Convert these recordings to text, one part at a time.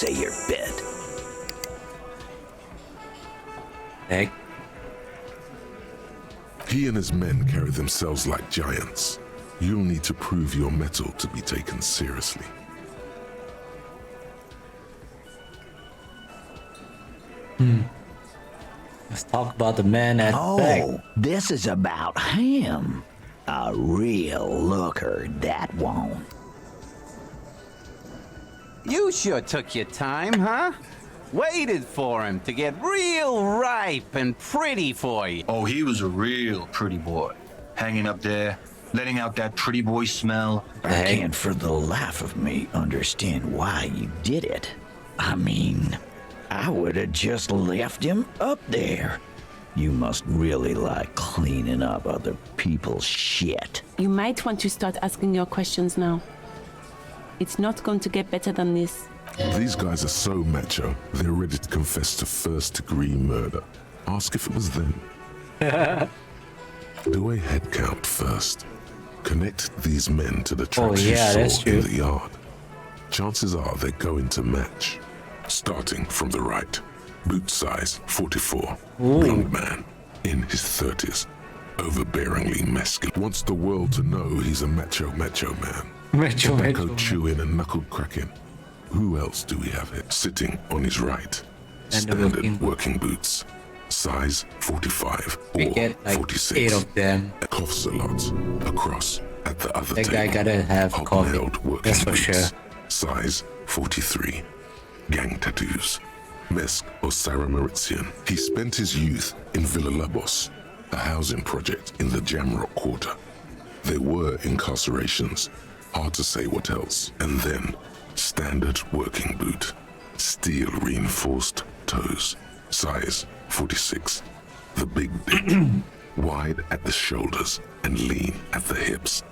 say your bit. Heck. He and his men carry themselves like giants. You'll need to prove your mettle to be taken seriously. Let's talk about the man at the back. Oh, this is about him. A real looker, that won't. You sure took your time, huh? Waited for him to get real ripe and pretty for you. Oh, he was a real pretty boy. Hanging up there, letting out that pretty boy smell. I can't for the life of me understand why you did it. I mean, I would have just left him up there. You must really like cleaning up other people's shit. You might want to start asking your questions now. It's not going to get better than this. These guys are so macho, they're ready to confess to first-degree murder. Ask if it was them. Do a head count first. Connect these men to the tracks you saw in the yard. Chances are they're going to match. Starting from the right. Boot size 44. Blond man, in his 30s. Overbearingly masculine. Wants the world to know he's a macho man. Tobacco chewing and knuckle cracking. Who else do we have here? Sitting on his right. Standard working boots. Size 45 We or get like 46. 8 of them. Coughs a lot. Across at the other That table. guy gotta have coffee. Working That's for boots. sure. Size 43. Gang tattoos. Mesk or Sarah Mauritian. He spent his youth in Villa Labos, a housing project in the Jamrock Quarter. There were incarcerations. Hard to say what else. And then, standard working boot. Steel reinforced toes. Size 46. The big dick. Wide at the shoulders and lean at the hips.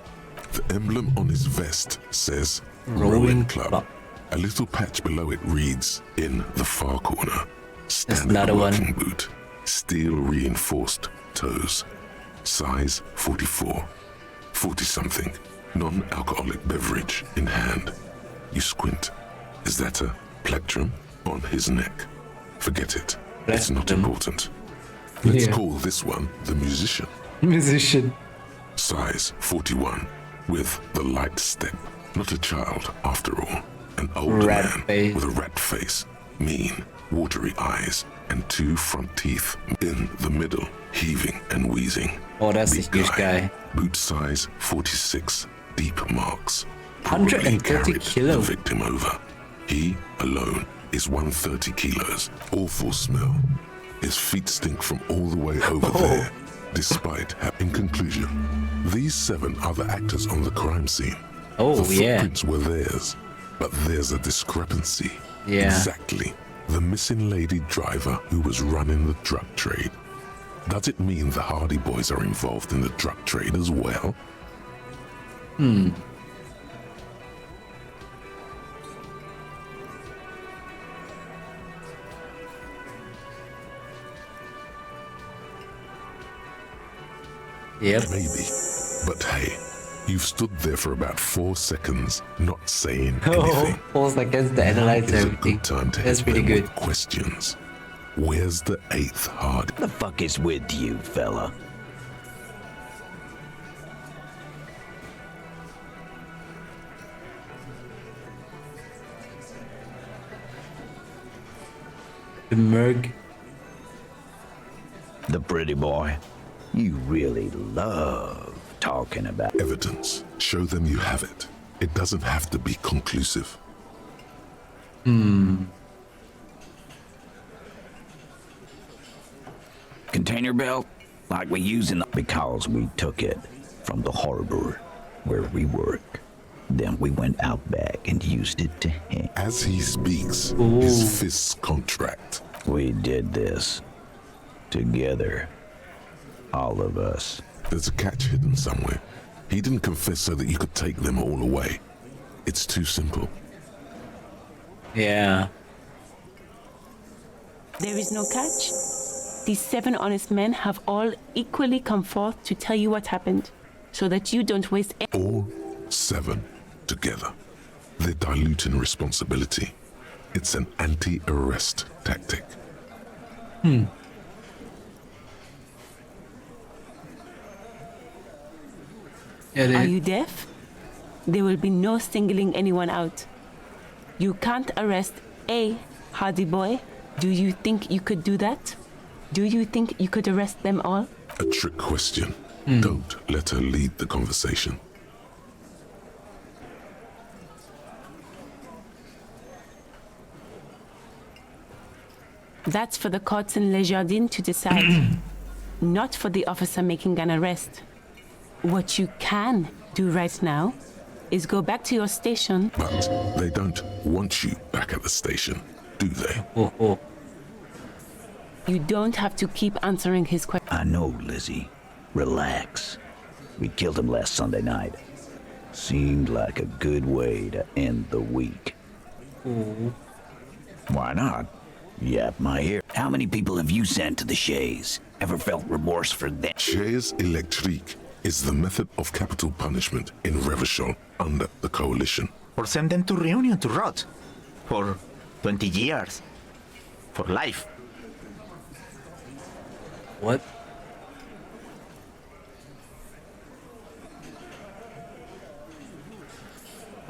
The emblem on his vest says Rowing Club. A little patch below it reads, in the far corner, standard working boot, steel reinforced toes, size 44, 40-something, non-alcoholic beverage in hand. You squint. Is that a plectrum on his neck? Forget it. It's not important. Let's call this one the musician. Size 41, with the light step. Not a child, after all. An older man with a rat face, mean, watery eyes, and 2 front teeth in the middle, heaving and wheezing. Oh, that's a huge guy. Boot size 46, deep marks. 130 kilos. The victim over. He alone is 130 kilos. Awful smell. His feet stink from all the way over there. Despite, in conclusion, these 7 are the actors on the crime scene. The footprints were theirs. But there's a discrepancy. Exactly. The missing lady driver who was running the drug trade. Does it mean the Hardy Boys are involved in the drug trade as well? Yep. Maybe. But hey, you've stood there for about 4 seconds, not saying anything. 4 seconds to analyze everything. That's pretty good. Questions. Where's the 8th Hardy? The fuck is with you, fella? The Merg. The pretty boy. You really love talking about evidence. Show them you have it. It doesn't have to be conclusive. Container belt, like we use in the... Because we took it from the harbor where we work. Then we went out back and used it to hang. As he speaks, his fists contract. We did this together. All of us. There's a catch hidden somewhere. He didn't confess so that you could take them all away. It's too simple. Yeah. There is no catch. These 7 honest men have all equally come forth to tell you what happened, so that you don't waste all 7 together. They're diluting responsibility. It's an anti-arrest tactic. Yeah, Are you deaf? There will be no singling anyone out. You can't arrest a hardy boy. Do you think you could do that? Do you think you could arrest them all? A trick question. Don't let her lead the conversation. That's for the courts in Les Jardins to decide, not for the officer making an arrest. What you can do right now is go back to your station. But they don't want you back at the station, do they? You don't have to keep answering his questions. I know, Lizzie. Relax. We killed him last Sunday night. Seemed like a good way to end the week. Why not? Yap my ear. How many people have you sent to the Shays? Ever felt remorse for that? Chaise électrique is the method of capital punishment in Revachol under the coalition. Or send them to Reunion to rot. For 20 years. For life. What?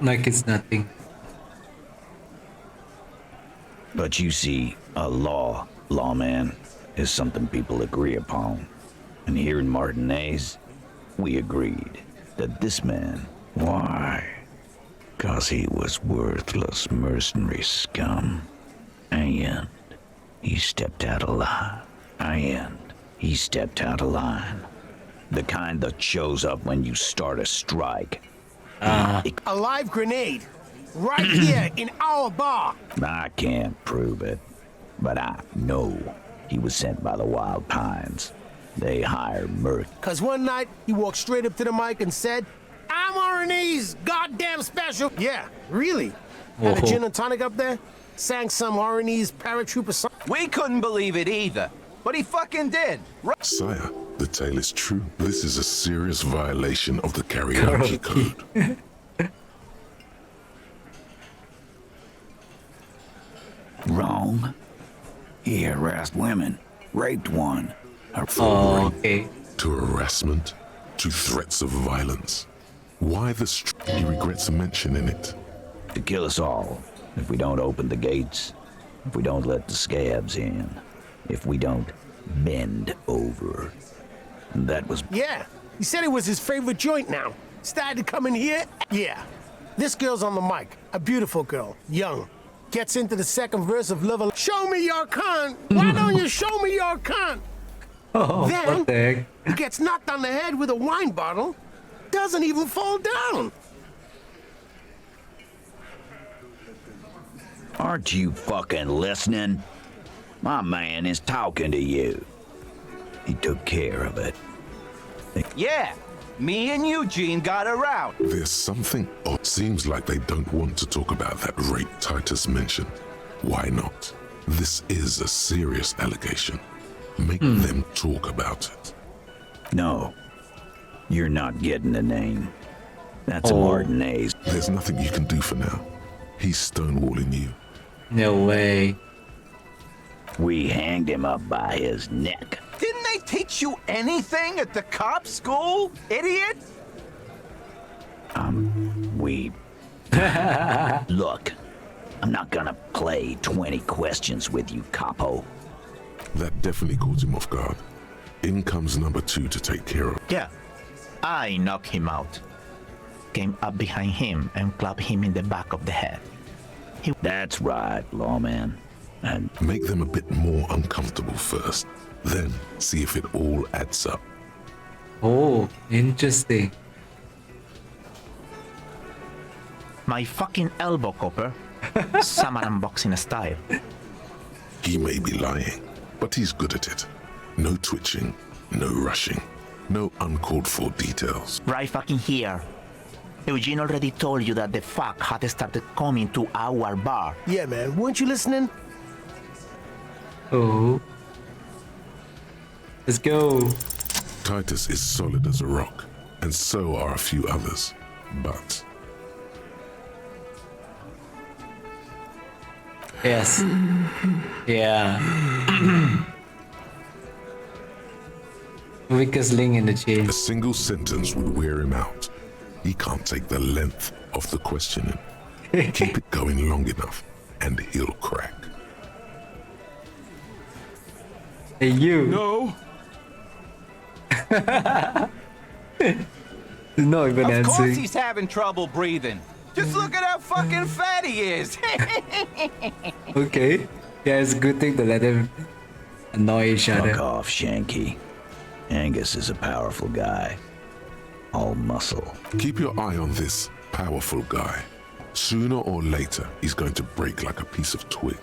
Like it's nothing. But you see, a lawman, is something people agree upon. And here in Martinaise, we agreed that this man, why? 'Cause he was worthless mercenary scum. And he stepped out of line. The kind that shows up when you start a strike. A live grenade. Right here in our bar. I can't prove it, but I know he was sent by the Wild Pines. They hire Mirth. 'Cause one night he walked straight up to the mic and said, "I'm R&E's goddamn special." Yeah, really. Had a gin and tonic up there. Sang some R&E's paratrooper song. We couldn't believe it either, but he fucking did. Sire, the tale is true. This is a serious violation of the karaoke code. Wrong. He harassed women, raped one. Okay. To harassment, to threats of violence. Why the he regrets mentioning it. To kill us all if we don't open the gates, if we don't let the scabs in, if we don't bend over. That was... Yeah, he said it was his favorite joint now. Started to come in here. Yeah. This girl's on the mic. A beautiful girl. Young. Gets into the second verse of Love. Show me your cunt. Why don't you show me your cunt? Oh, Then what the heck? he gets knocked on the head with a wine bottle. Doesn't even fall down. Aren't you fucking listening? My man is talking to you. He took care of it. Yeah, me and Eugene got around. There's something odd. Seems like they don't want to talk about that rape Titus mentioned. Why not? This is a serious allegation. Make them talk about it. No, you're not getting the name. That's a Martinaise. There's nothing you can do for now. He's stonewalling you. No way. We hanged him up by his neck. Didn't they teach you anything at the cop school, idiot? Look, I'm not gonna play 20 questions with you, capo. That definitely caught him off guard. In comes number 2 to take care of. Yeah. I knocked him out. Came up behind him and clapped him in the back of the head. That's right, lawman. And Make them a bit more uncomfortable first. Then see if it all adds up. Oh, interesting. My fucking elbow, Copper. Samaran boxing style. He may be lying, but he's good at it. No twitching, no rushing, no uncalled for details. Right fucking here. Eugene already told you that the fuck had started coming to our bar. Yeah, man. Weren't you listening? Oh. Let's go. Titus is solid as a rock, and so are a few others. But Yes. Yeah. Weakest link in the chain. A single sentence would wear him out. He can't take the length of the questioning. Keep it going long enough, and he'll crack. Hey, you. No. He's not even Of course answering. he's having trouble breathing. Just look at how fucking fat he is. Okay. Yeah, it's a good thing to let them annoy each Fuck other. off, Shanky. Angus is a powerful guy. All muscle. Keep your eye on this powerful guy. Sooner or later, he's going to break like a piece of twig.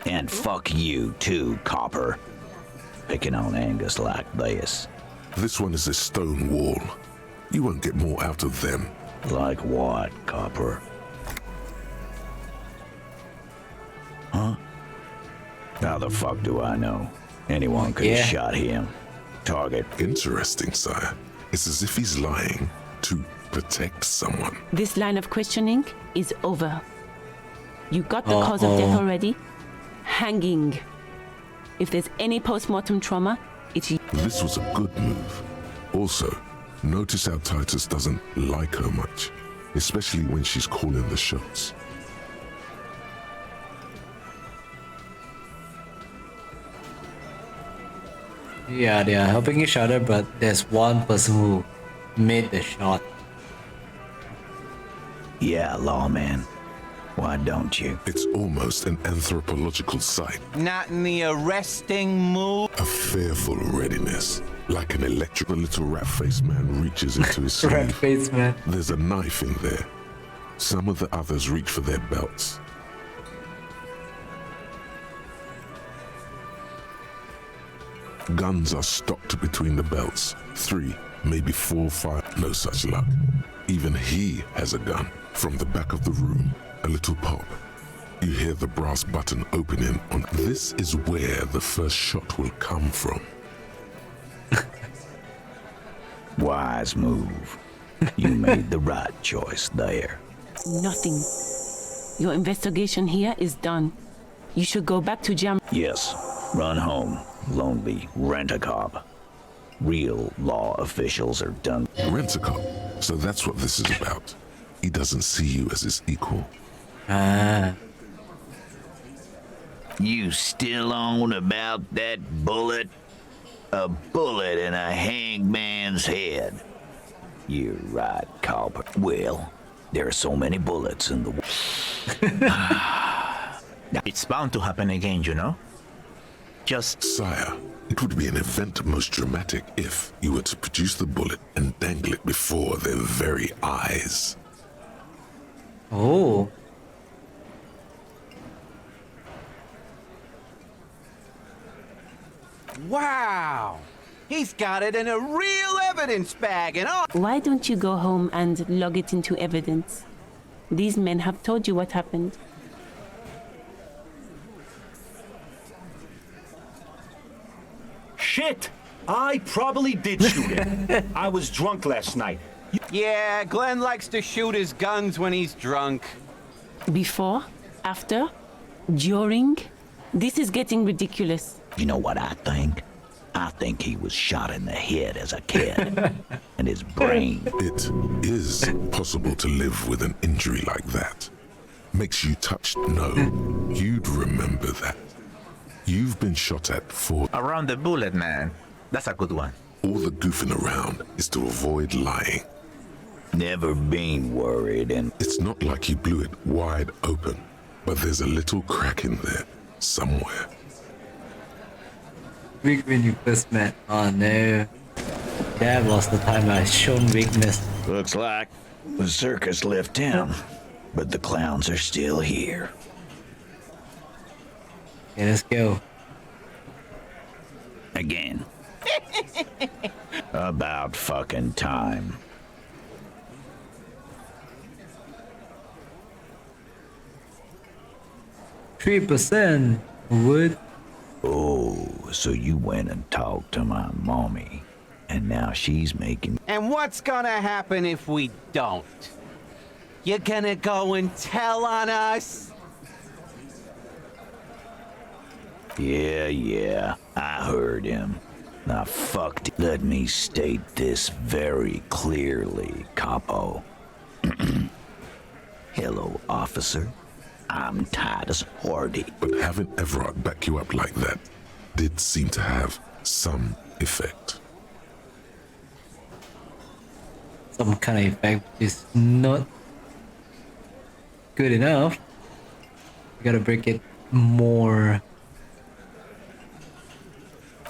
And fuck you too, Copper. Picking on Angus like this. This one is a stone wall. You won't get more out of them. Like what, Copper? Huh? How the fuck do I know? Anyone could have shot him. Target. Interesting, sire. It's as if he's lying to protect someone. This line of questioning is over. You got the cause of death already. Hanging. If there's any post-mortem trauma, it's you. This was a good move. Also, notice how Titus doesn't like her much, especially when she's calling the shots. Yeah, they are helping each other, but there's one person who made the shot. Yeah, lawman. Why don't you? It's almost an anthropological sight, Not in the arresting mood. a fearful readiness, like an electrical little rat-faced man reaches into his Red sleeve. face, man. There's a knife in there. Some of the others reach for their belts. Guns are stocked between the belts. 3, maybe 4, 5. No such luck. Even he has a gun. From the back of the room, a little pop. You hear the brass button opening on. This is where the first shot will come from. Wise move. You made the right choice there. Nothing. Your investigation here is done. You should go back to Jam. Yes. Run home. Lonely. Rent a cop. Real law officials are done. Rent-a-cop. So that's what this is about. He doesn't see you as his equal. Ah. You still on about that bullet? A bullet in a hangman's head. You're right, Copper. Well, there are so many bullets in the... It's bound to happen again, you know? Just Sire, it would be an event most dramatic if you were to produce the bullet and dangle it before their very eyes. Oh. Wow. He's got it in a real evidence bag and all. Why don't you go home and log it into evidence? These men have told you what happened. Shit! I probably did shoot him. I was drunk last night. Yeah, Glenn likes to shoot his guns when he's drunk. Before? After? During? This is getting ridiculous. You know what I think? I think he was shot in the head as a kid. And his brain... It is possible to live with an injury like that. Makes you touched? No. You'd remember that. You've been shot at for... around the bullet, man. That's a good one. All the goofing around is to avoid lying. Never been worried and... It's not like you blew it wide open, but there's a little crack in there, somewhere. Weak when you first met. Oh no. That was the time I shown weakness. Looks like the circus left town, but the clowns are still here. Okay, let's go. Again. About fucking time. %. Wood. Oh, so you went and talked to my mommy, and now she's making... And what's gonna happen if we don't? You gonna go and tell on us? Yeah, I heard him. Now fucked. Let me state this very clearly, Capo. Hello, officer. I'm Titus Hardy. But having Everard back you up like that did seem to have some effect. Some kind of effect is not good enough. You gotta break it more.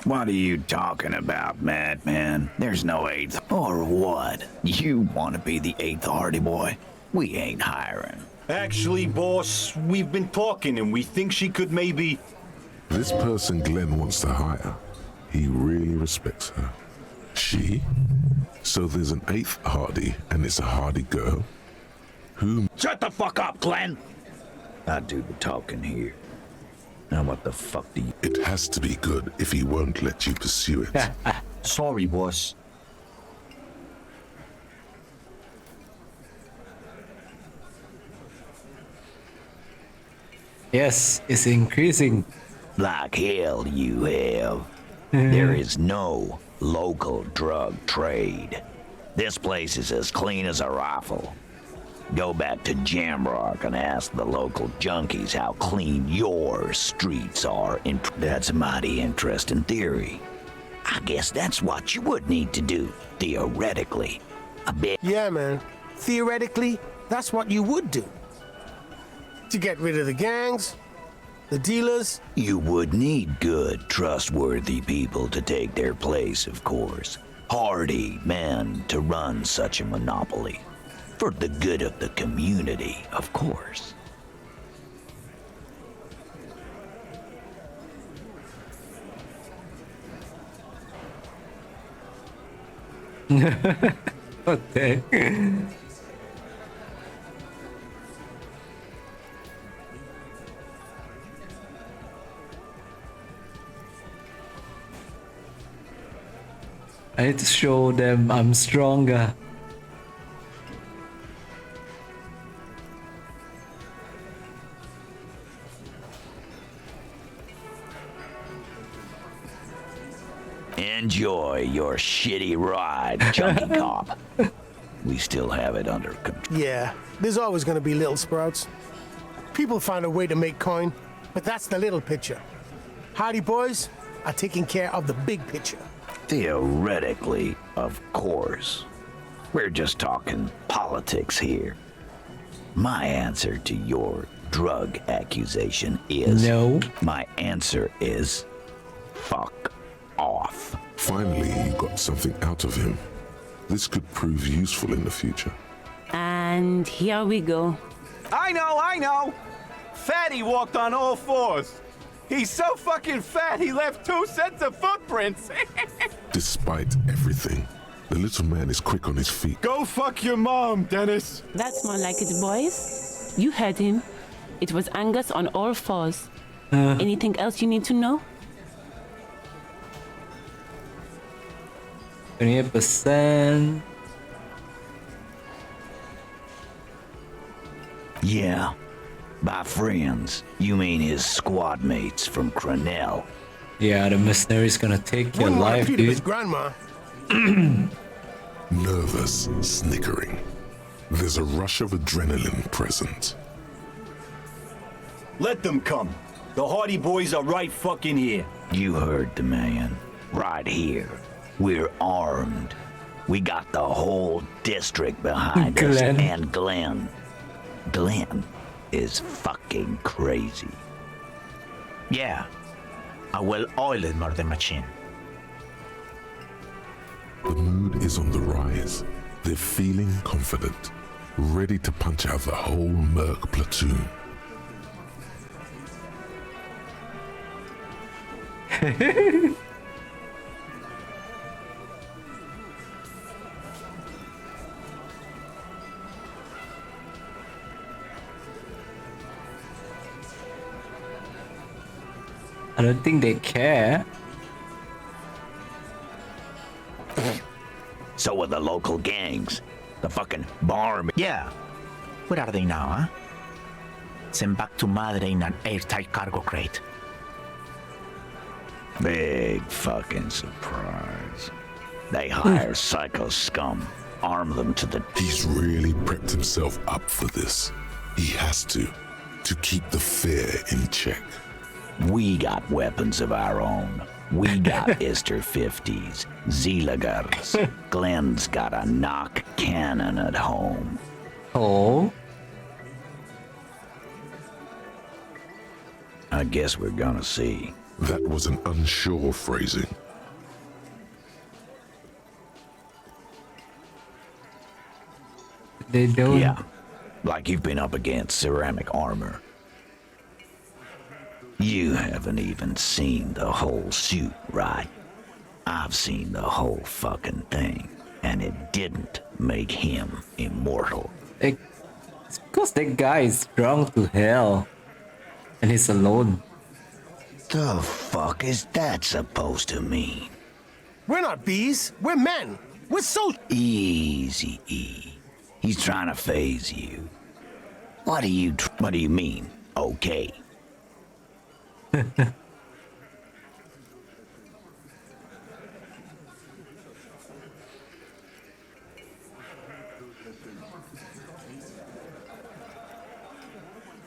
What are you talking about, madman? There's no 8th. Or what? You want to be the 8th Hardy boy? We ain't hiring. Actually, boss, we've been talking and we think she could maybe... This person Glenn wants to hire, he really respects her. She? So there's an 8th Hardy, and it's a Hardy girl? Who? Shut the fuck up, Glenn! I do the talking here. Now what the fuck do you... It has to be good if he won't let you pursue it. Sorry, boss. Yes, it's increasing. Like hell you have. There is no local drug trade. This place is as clean as a rifle. Go back to Jamrock and ask the local junkies how clean your streets are. That's a mighty interesting theory. I guess that's what you would need to do, theoretically. I bet. Yeah, man. Theoretically, that's what you would do. To get rid of the gangs, the dealers. You would need good, trustworthy people to take their place, of course. Hardy men to run such a monopoly. For the good of the community, of course. Okay. I need to show them I'm stronger. Enjoy your shitty ride, junkie cop. We still have it under control. Yeah, there's always gonna be little sprouts. People find a way to make coin, but that's the little picture. Hardy boys are taking care of the big picture. Theoretically, of course. We're just talking politics here. My answer to your drug accusation is... No. My answer is... fuck off. Finally, you got something out of him. This could prove useful in the future. And here we go. I know! Fatty walked on all fours. He's so fucking fat he left 2 sets of footprints. Despite everything, the little man is quick on his feet. Go fuck your mom, Dennis. That's more like it, boys. You heard him. It was Angus on all fours. Anything else you need to know? 28%. Yeah. By friends, you mean his squad mates from Crenell. Yeah, the mercenary's gonna take your Wouldn't want life, to beat his dude. grandma. Nervous, snickering. There's a rush of adrenaline present. Let them come. The Hardy boys are right fucking here. You heard the man. Right here. We're armed. We got the whole district behind us. Glenn. And Glenn. Glenn is fucking crazy. Yeah, a well-oiled murder machine. The mood is on the rise. They're feeling confident, ready to punch out the whole Merc platoon. I don't think they care. So are the local gangs. The fucking bar. Yeah. Where are they now, huh? Sent back to Madre in an airtight cargo crate. Big fucking surprise. They hire psycho scum, arm them to the... He's really prepped himself up for this. He has to keep the fear in check. We got weapons of our own. We got Ister 50s, Zeeligers. Glenn's got a knock cannon at home. Oh, I guess we're gonna see. That was an unsure phrasing. they don't. Yeah, like you've been up against ceramic armor. You haven't even seen the whole suit, right? I've seen the whole fucking thing, and it didn't make him immortal. It's because that guy is drunk to hell, and he's alone. The fuck is that supposed to mean? We're not bees. We're men. We're so... Easy, E. He's trying to phase you. What do you mean, okay?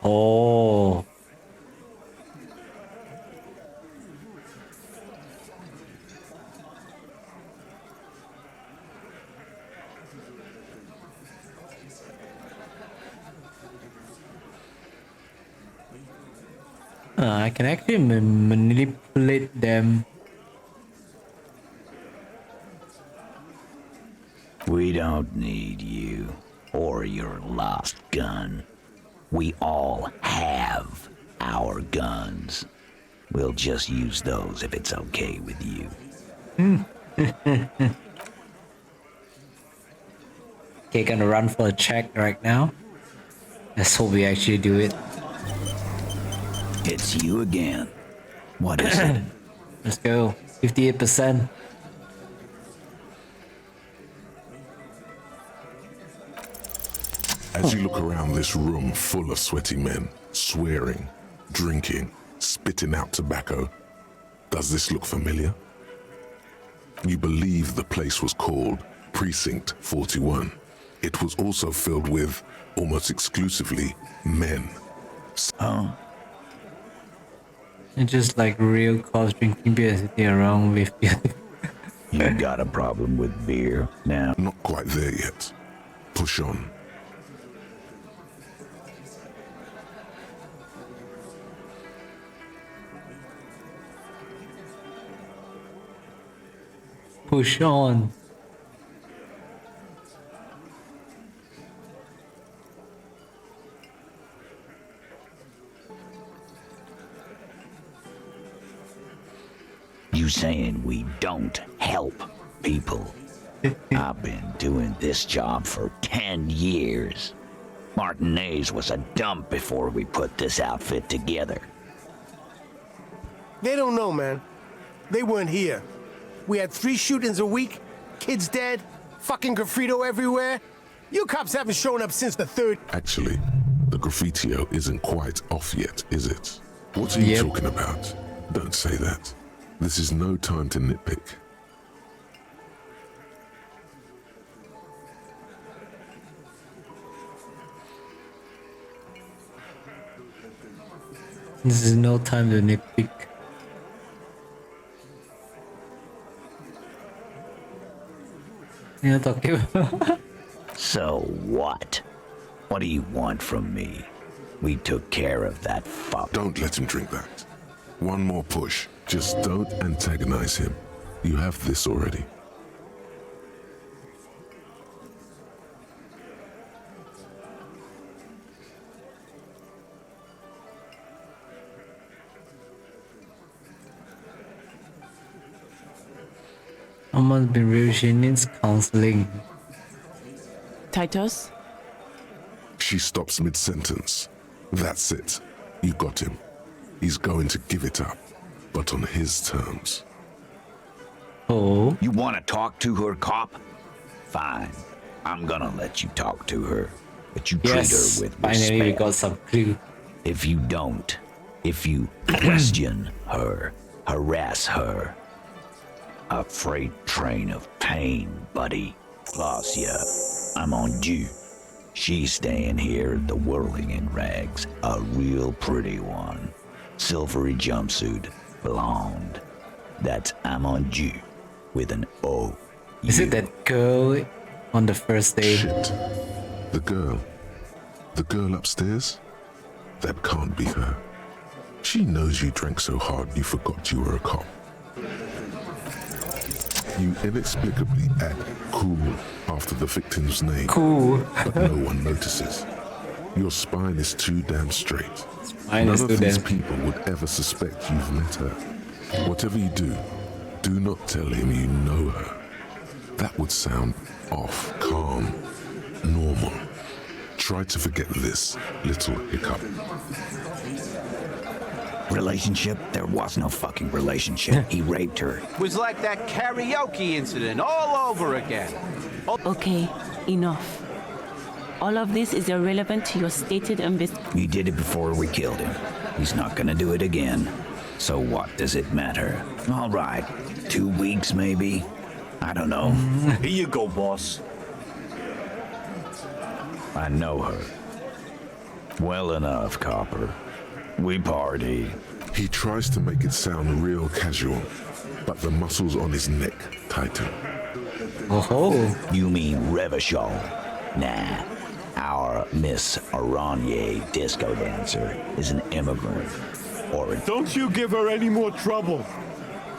Oh. I can actually manipulate them. We don't need you or your lost gun. We all have our guns. We'll just use those if it's okay with you. Okay, gonna run for a check right now. Let's hope we actually do it. It's you again. What is it? Let's go. 58%. As you look around this room full of sweaty men, swearing, drinking, spitting out tobacco, does this look familiar? You believe the place was called Precinct 41. It was also filled with, almost exclusively, men. Oh, It's just like real cops drinking beer sitting around with you. you got a problem with beer now? Not quite there yet. Push on. Push on. You saying we don't help people? I've been doing this job for 10 years. Martinaise was a dump before we put this outfit together. They don't know, man. They weren't here. We had 3 shootings a week, kids dead, fucking graffito everywhere. You cops haven't shown up since the 3rd. Actually, the graffitio isn't quite off yet, is it? What are you talking about? Don't say that. This is no time to nitpick. This is no time to nitpick. You're talking about. So what? What do you want from me? We took care of that fuck. Don't let him drink that. One more push. Just don't antagonize him. You have this already. Someone's been real. She needs counseling. Titus? She stops mid-sentence. That's it. You got him. He's going to give it up, but on his terms. Oh. You want to talk to her, cop? Fine. I'm gonna let you talk to her, but you treat Yes. her with Finally, we respect. got some clue. If you don't, if you question her, harass her. A freight train of pain, buddy. Glacia, I'm on due. She's staying here, the whirling in rags. A real pretty one. Silvery jumpsuit, blonde. That's Amon Ju with an O. Is it that girl on the first day? Shit. The girl. The girl upstairs? That can't be her. She knows you drank so hard you forgot you were a cop. You inexplicably add cool after the victim's name. Cool. But no one notices. Your spine is too damn straight. Mine is None too of these damn. people would ever suspect you've met her. Whatever you do not tell him you know her. That would sound off, calm, normal. Try to forget this little hiccup. Relationship? There was no fucking relationship. He raped her. Was like that karaoke incident all over again. Okay, enough. All of this is irrelevant to your stated ambition. He did it before we killed him. He's not gonna do it again. So what does it matter? All right, 2 weeks maybe? I don't know. Here you go, boss. I know her. Well enough, Copper. We party. He tries to make it sound real casual, but the muscles on his neck tighten. Oh, You mean Revachol? Nah. Our Miss Aranye disco dancer is an immigrant. Or a Don't you give her any more trouble.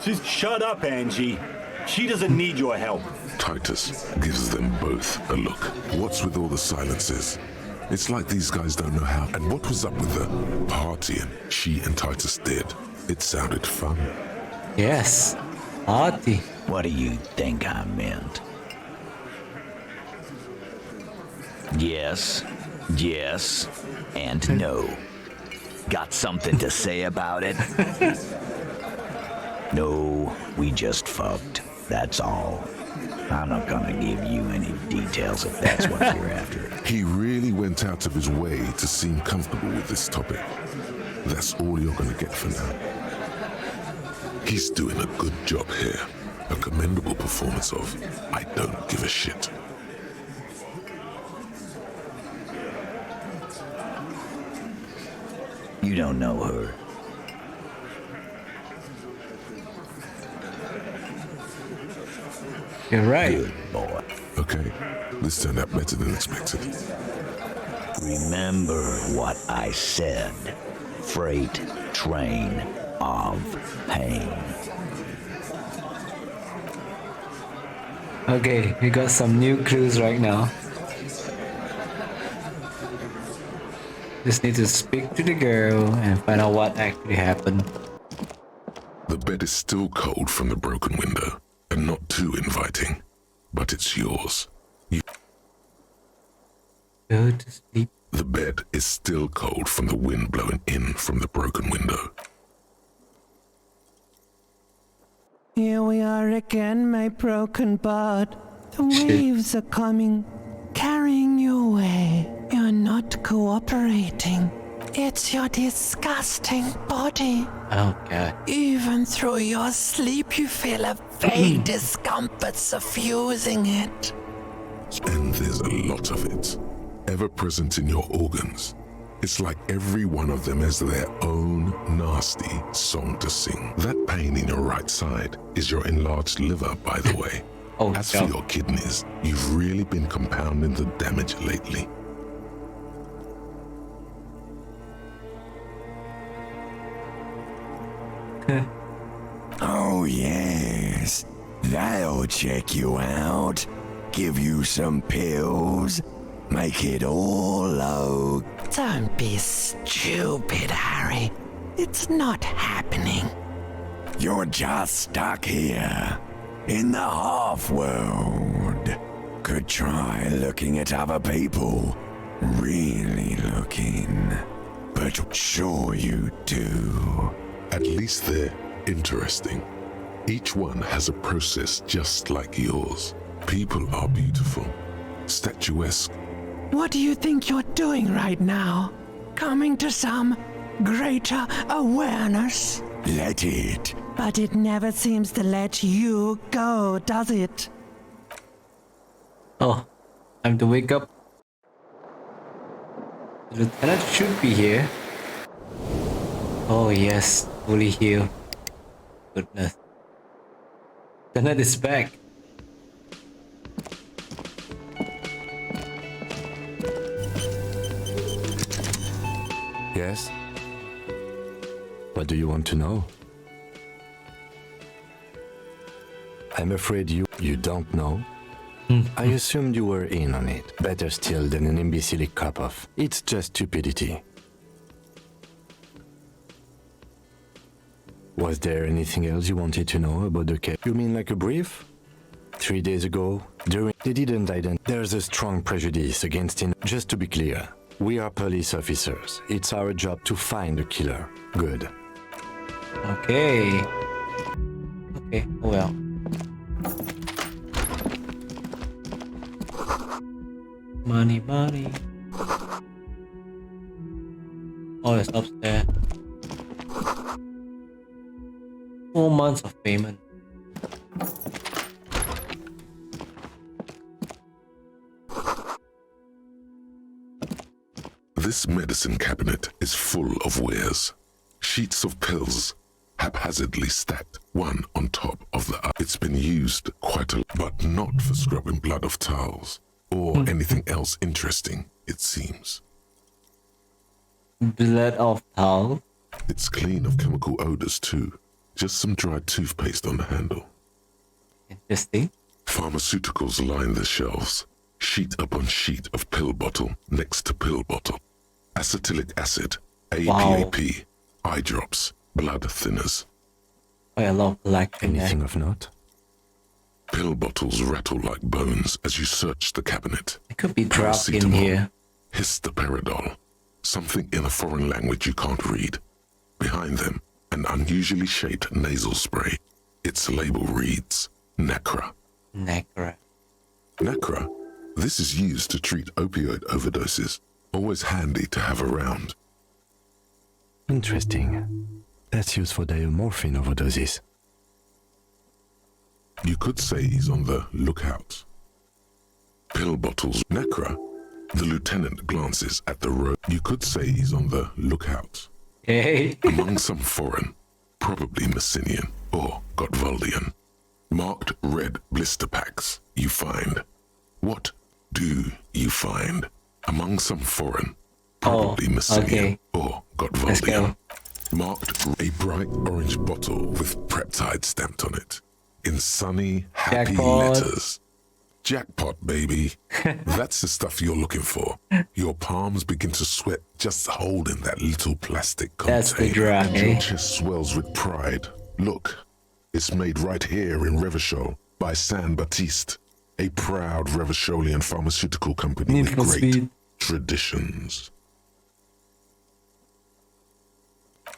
Just shut up, Angie. She doesn't need your help. Titus gives them both a look. What's with all the silences? It's like these guys don't know how. And what was up with the partying she and Titus did? It sounded fun. yes. Party. What do you think I meant? Yes, yes, and no. Got something to say about it? No, we just fucked. That's all. I'm not gonna give you any details if that's what you're after. He really went out of his way to seem comfortable with this topic. That's all you're gonna get for now. He's doing a good job here. A commendable performance of I don't give a shit. You don't know her. You're right. Good boy. Okay, this turned out better than expected. Remember what I said. Freight train of pain. Okay, we got some new clues right now. Just need to speak to the girl and find out what actually happened. The bed is still cold from the broken window, and not too inviting, but it's yours. Go to sleep. The bed is still cold from the wind blowing in from the broken window. Here we are again, my broken bud. The waves are coming, carrying you away. You're not cooperating. It's your disgusting body. Oh god. Even through your sleep, you feel a vague discomfort suffusing it. And there's a lot of it, ever present in your organs. It's like every one of them has their own nasty song to sing. That pain in your right side is your enlarged liver, by the way. Oh, As for your kidneys, you've really been compounding the damage lately. Oh, yes. That'll check you out. Give you some pills. Make it all okay. Don't be stupid, Harry. It's not happening. You're just stuck here. In the half-world. Could try looking at other people. Really looking. But sure you do. At least they're interesting. Each one has a process just like yours. People are beautiful, statuesque. What do you think you're doing right now? Coming to some greater awareness? Let it. But it never seems to let you go, does it? Oh, time to wake up. The lieutenant should be here. Oh yes, fully healed. Goodness. Lieutenant is back. Yes? What do you want to know? I'm afraid you don't know. I assumed you were in on it. Better still than an imbecilic cop-off. It's just stupidity. Was there anything else you wanted to know about the case? You mean like a brief? 3 days ago, they didn't identify. There's a strong prejudice against it. Just to be clear, we are police officers. It's our job to find the killer. Good. Okay. Okay, oh well. Money, money. Oh, it's upstairs. 4 months of payment. This medicine cabinet is full of wares. Sheets of pills, haphazardly stacked, one on top of the other. It's been used quite a lot, but not for scrubbing blood off towels, or anything else interesting, it seems. Blood off towel? It's clean of chemical odors too. Just some dried toothpaste on the handle. Interesting. Pharmaceuticals line the shelves, sheet upon sheet of pill bottle next to pill bottle. Acetylic acid, APAP, eye drops, blood thinners. Quite a lot of collecting. Anything of note? Pill bottles rattle like bones as you search the cabinet. It could be dropped in here. Histoparidol, something in a foreign language you can't read. Behind them, an unusually shaped nasal spray. Its label reads Nacra. Nacra. Nacra? This is used to treat opioid overdoses. Always handy to have around. Interesting. That's used for diamorphine overdoses. You could say he's on the lookout. Pill bottles. Nacra. The lieutenant glances at the row. You could say he's on the lookout. Hey. Among some foreign, probably Messinian or Gotwaldian, marked red blister packs you find. What do you find? Among some foreign, probably Messinian or Gotwaldian, marked a bright orange bottle with peptide stamped on it, in sunny, happy letters. Jackpot, baby. That's the stuff you're looking for. Your palms begin to sweat just holding that little plastic container. That's the drug, Your chest swells with pride. Look, it's made right here in Revachol by San Baptiste, a proud Revacholian pharmaceutical company with great traditions.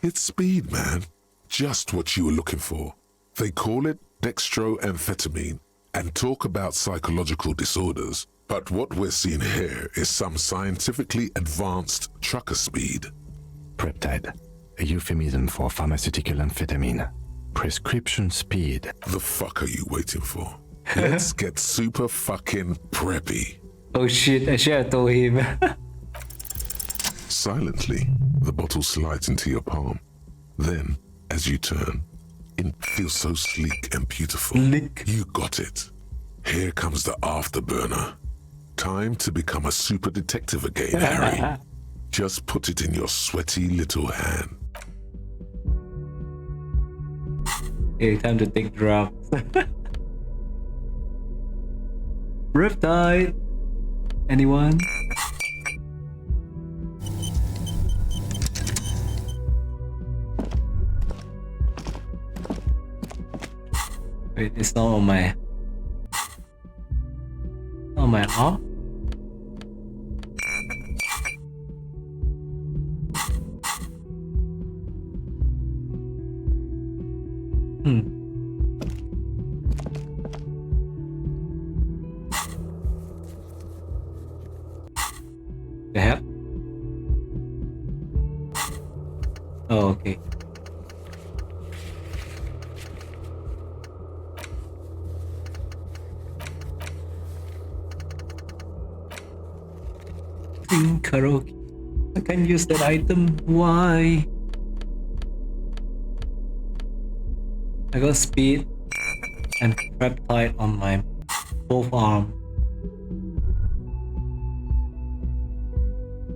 It's speed, man. Just what you were looking for. They call it dextroamphetamine and talk about psychological disorders, but what we're seeing here is some scientifically advanced trucker speed. Peptide, a euphemism for pharmaceutical amphetamine. Prescription speed. The fuck are you waiting for? Let's get super fucking preppy. Oh shit, I should have told him. Silently, the bottle slides into your palm. Then, as you turn, it feels so sleek and beautiful. You got it. Here comes the afterburner. Time to become a super detective again, Harry. Just put it in your sweaty little hand. Okay, time to take drops. Riptide. Anyone? Wait, it's not on my arm? The hell? Oh, okay. sing karaoke. I can use that item. Why? I got speed and peptide on my both arm.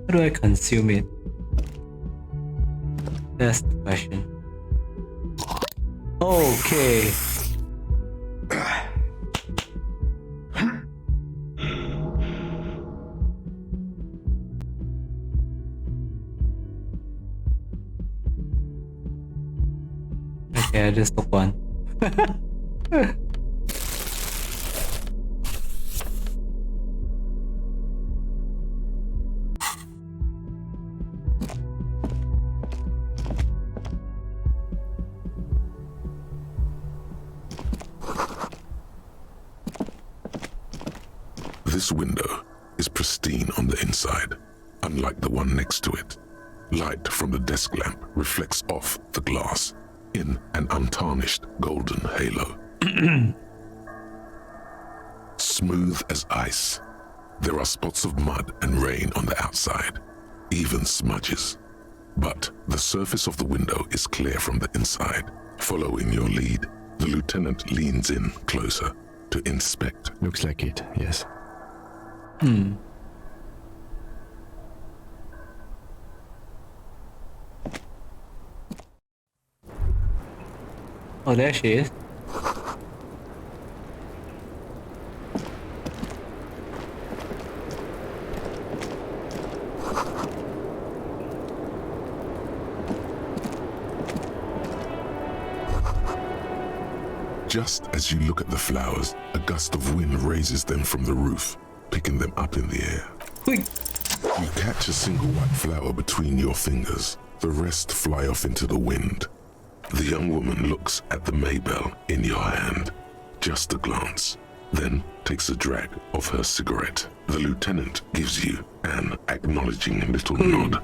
How do I consume it? That's the question. Okay. Okay, I just took one. This window is pristine on the inside, unlike the one next to it. Light from the desk lamp reflects off the glass in an untarnished golden halo. Smooth as ice. There are spots of mud and rain on the outside, even smudges. But the surface of the window is clear from the inside. Following your lead, the lieutenant leans in closer to inspect. Looks like it, yes. Oh, there she is. Just as you look at the flowers, a gust of wind raises them from the roof, picking them up in the air. Quick! You catch a single white flower between your fingers. The rest fly off into the wind. The young woman looks at the Maybell in your hand. Just a glance, then takes a drag of her cigarette. The lieutenant gives you an acknowledging little nod.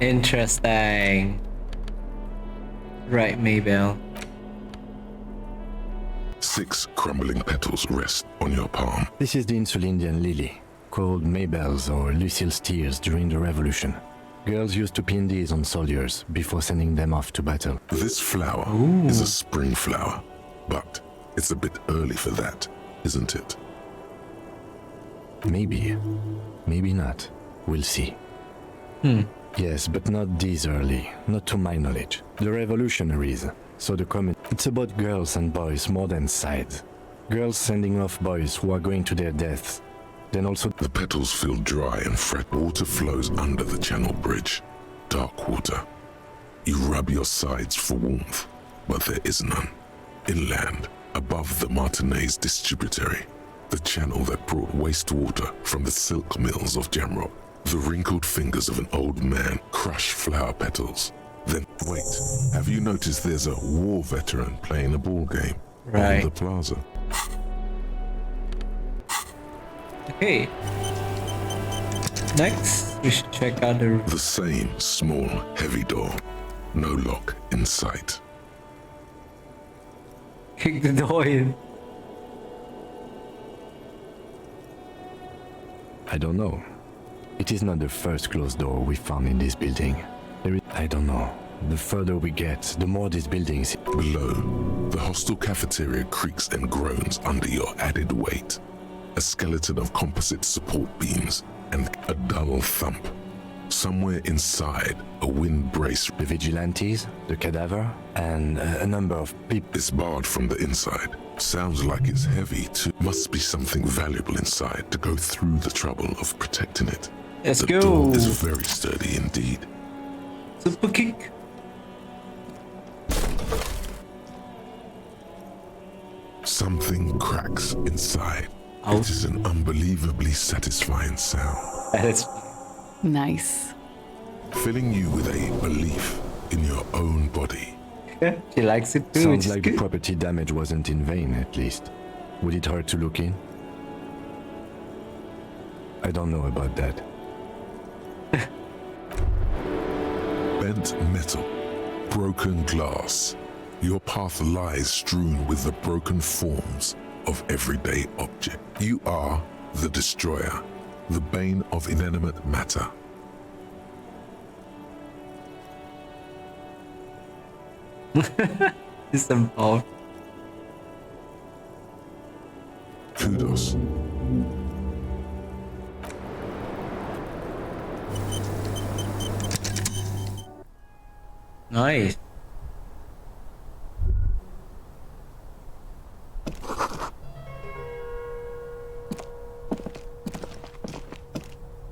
Interesting. Right, Maybell. 6 crumbling petals rest on your palm. This is the Insulindian lily, called Maybells or Lucille's tears during the Revolution. Girls used to pin these on soldiers before sending them off to battle. This flower is a spring flower, but it's a bit early for that, isn't it? Maybe. Maybe not. We'll see. Yes, but not this early. Not to my knowledge. The revolutionaries. So the comment. It's about girls and boys more than sides. Girls sending off boys who are going to their deaths. Then also the petals feel dry and fret. Water flows under the channel bridge. Dark water. You rub your sides for warmth, but there is none. Inland, above the Martinaise distributary, the channel that brought wastewater from the silk mills of Jamrock. The wrinkled fingers of an old man crush flower petals. Then, wait, have you noticed there's a war veteran playing a ball game on the plaza? Okay. Next, we should check out the same small, heavy door. No lock in sight. Kick the door in. I don't know. It is not the first closed door we found in this building. I don't know. The further we get, the more these buildings. Below, the hostel cafeteria creaks and groans under your added weight. A skeleton of composite support beams and a dull thump. Somewhere inside, a wind brace. The vigilantes, the cadaver, and a number of people. It's barred from the inside. Sounds like it's heavy too. Must be something valuable inside to go through the trouble of protecting it. Let's the go. door is very sturdy indeed. Super kick. Something cracks inside. It is an unbelievably satisfying sound. That's nice. Filling you with a belief in your own body. She likes it too. Sounds like the property damage wasn't in vain, at least. Would it hurt to look in? I don't know about that. Bent metal, broken glass. Your path lies strewn with the broken forms of everyday objects. You are the destroyer, the bane of inanimate matter. Disinvolved. Kudos. Nice.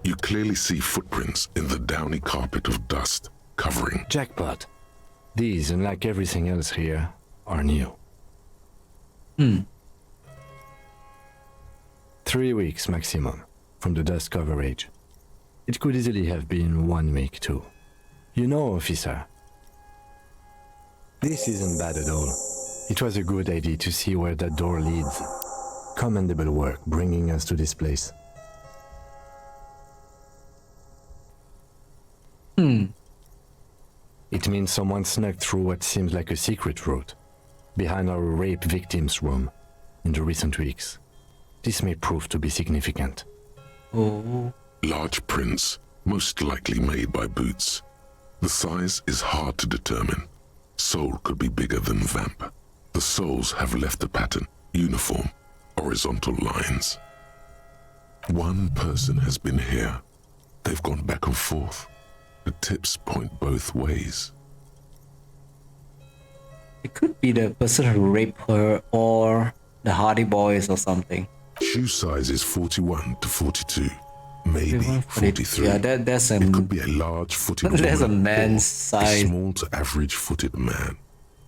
You clearly see footprints in the downy carpet of dust covering. Jackpot. These, unlike everything else here, are new. 3 weeks maximum from the dust coverage. It could easily have been 1 week too. You know, officer, this isn't bad at all. It was a good idea to see where that door leads. Commendable work bringing us to this place. It means someone snuck through what seems like a secret route, behind our rape victim's room, in the recent weeks. This may prove to be significant. Oh. Large prints, most likely made by boots. The size is hard to determine. Sole could be bigger than vamp. The soles have left a pattern, uniform, horizontal lines. One person has been here. They've gone back and forth. The tips point both ways. It could be the person who raped her or the Hardy Boys or something. Shoe size is 41 to 42, maybe 43. Yeah, that's a. It could be a large-footed woman That's a man's or size. a small to average-footed man.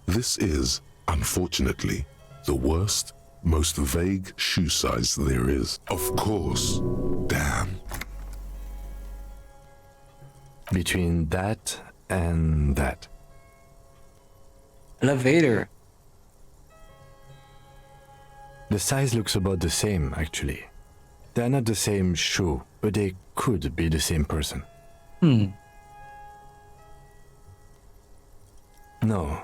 This is, unfortunately, the worst, most vague shoe size there is. Of course, damn. Between that and that. Elevator. The size looks about the same, actually. They're not the same shoe, but they could be the same person. No,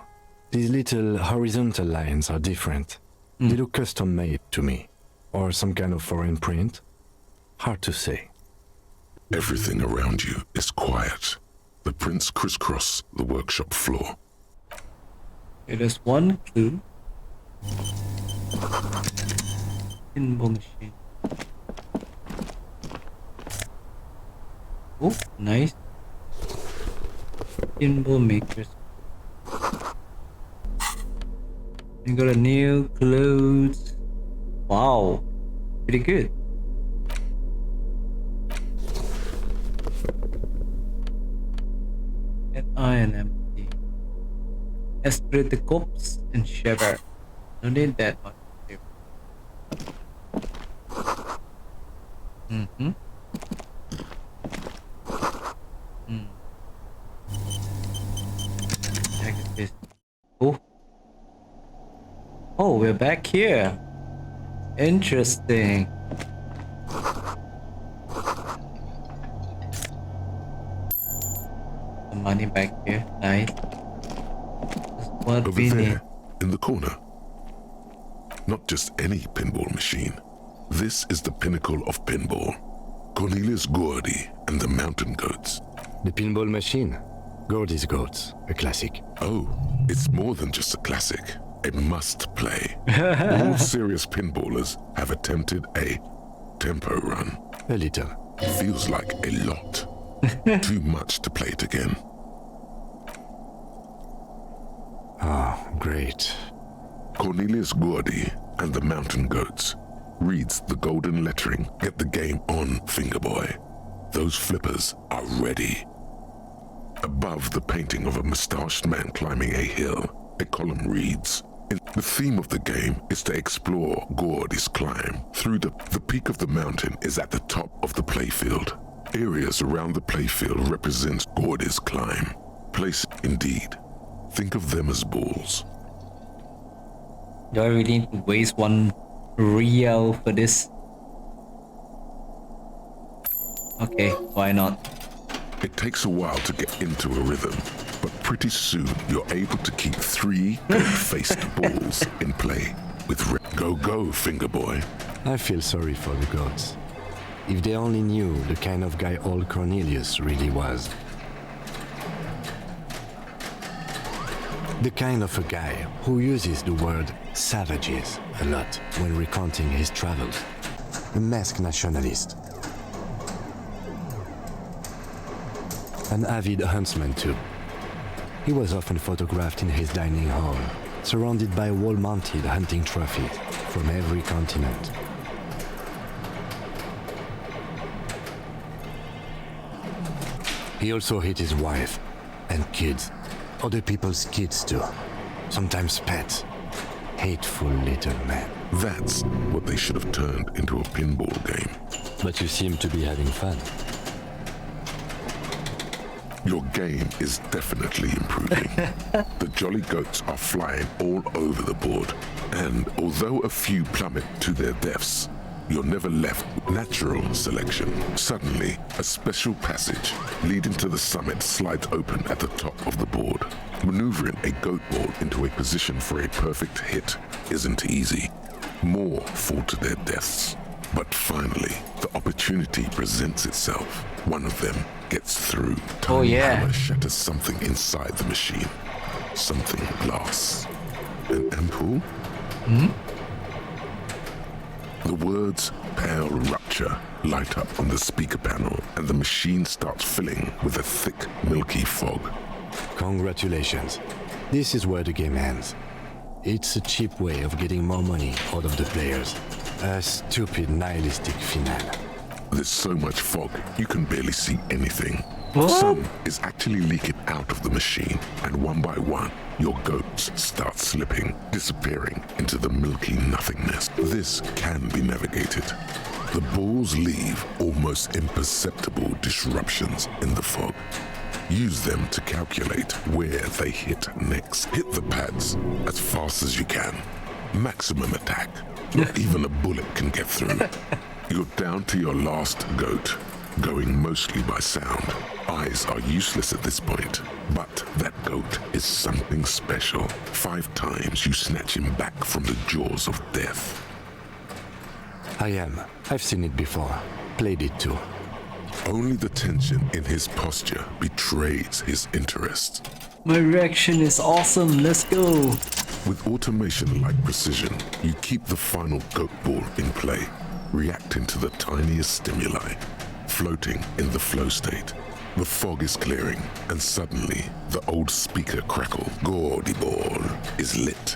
these little horizontal lines are different. They look custom-made to me. Or some kind of foreign print. Hard to say. Everything around you is quiet. The prints crisscross the workshop floor. It is one clue. Pinball machine. Oh, nice. Pinball makers. You got a new clothes. Wow, pretty good. And iron empty. Esprit de corpse and shiver. No need that much. Check this. Oh, we're back here. Interesting. The money back here. Nice. What Over there, in the corner. Not just any pinball machine. This is the pinnacle of pinball. Cornelius Gordy and the Mountain Goats. The pinball machine. Gordy's Goats, a classic. Oh, it's more than just a classic. A must-play. All serious pinballers have attempted a tempo run. A little. Feels like a lot. Too much to play it again. Ah, great. Cornelius Gordy and the Mountain Goats reads the golden lettering. Get the game on, Fingerboy. Those flippers are ready. Above the painting of a mustached man climbing a hill, a column reads, the theme of the game is to explore Gordy's climb. Through the peak of the mountain is at the top of the playfield. Areas around the playfield represent Gordy's climb. Place indeed. Think of them as balls. Do I really need to waste one real for this? Okay, why not? It takes a while to get into a rhythm, but pretty soon you're able to keep 3 goat-faced balls in play with red Go, go, finger boy. I feel sorry for the goats. If they only knew the kind of guy old Cornelius really was. The kind of a guy who uses the word savages a lot when recounting his travels. A masked nationalist. An avid huntsman too. He was often photographed in his dining hall, surrounded by wall-mounted hunting trophies from every continent. He also hit his wife and kids, other people's kids too, sometimes pets. Hateful little man. That's what they should have turned into a pinball game. But you seem to be having fun. Your game is definitely improving. The jolly goats are flying all over the board, and although a few plummet to their deaths, you're never left with natural selection. Suddenly, a special passage leading to the summit slides open at the top of the board. Maneuvering a goat ball into a position for a perfect hit isn't easy. More fall to their deaths. But finally, the opportunity presents itself. One of them gets through. Tiny hammer shatters something inside the machine. Something glass. An ampoule? The words "pale rupture" light up on the speaker panel, and the machine starts filling with a thick, milky fog. Congratulations. This is where the game ends. It's a cheap way of getting more money out of the players. A stupid nihilistic finale. There's so much fog, you can barely see anything. What? Some is actually leaking out of the machine, and one by one, your goats start slipping, disappearing into the milky nothingness. This can be navigated. The balls leave almost imperceptible disruptions in the fog. Use them to calculate where they hit next. Hit the pads as fast as you can. Maximum attack. Not even a bullet can get through. You're down to your last goat, going mostly by sound. Eyes are useless at this point, but that goat is something special. 5 times you snatch him back from the jaws of death. I've seen it before. Played it too. Only the tension in his posture betrays his interest. My reaction is awesome. Let's go. With automation-like precision, you keep the final goat ball in play, reacting to the tiniest stimuli, floating in the flow state. The fog is clearing, and suddenly, the old speaker crackle, "Gordy ball," is lit.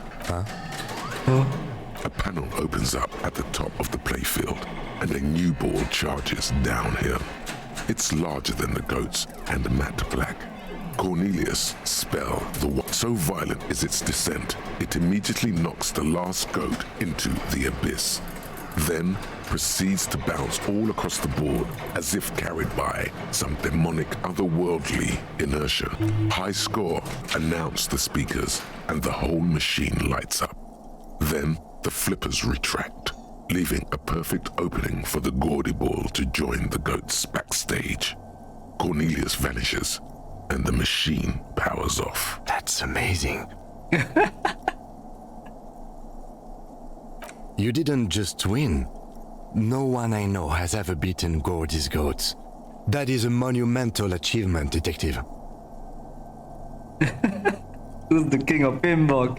A panel opens up at the top of the playfield, and a new ball charges downhill. It's larger than the goats and matte black. Cornelius' spell, so violent is its descent, it immediately knocks the last goat into the abyss. Then proceeds to bounce all across the board as if carried by some demonic otherworldly inertia. High score, announce the speakers, and the whole machine lights up. Then the flippers retract, leaving a perfect opening for the Gordy ball to join the goats backstage. Cornelius vanishes, and the machine powers off. That's amazing. You didn't just win. No one I know has ever beaten Gordy's goats. That is a monumental achievement, detective. Who's the king of pinball?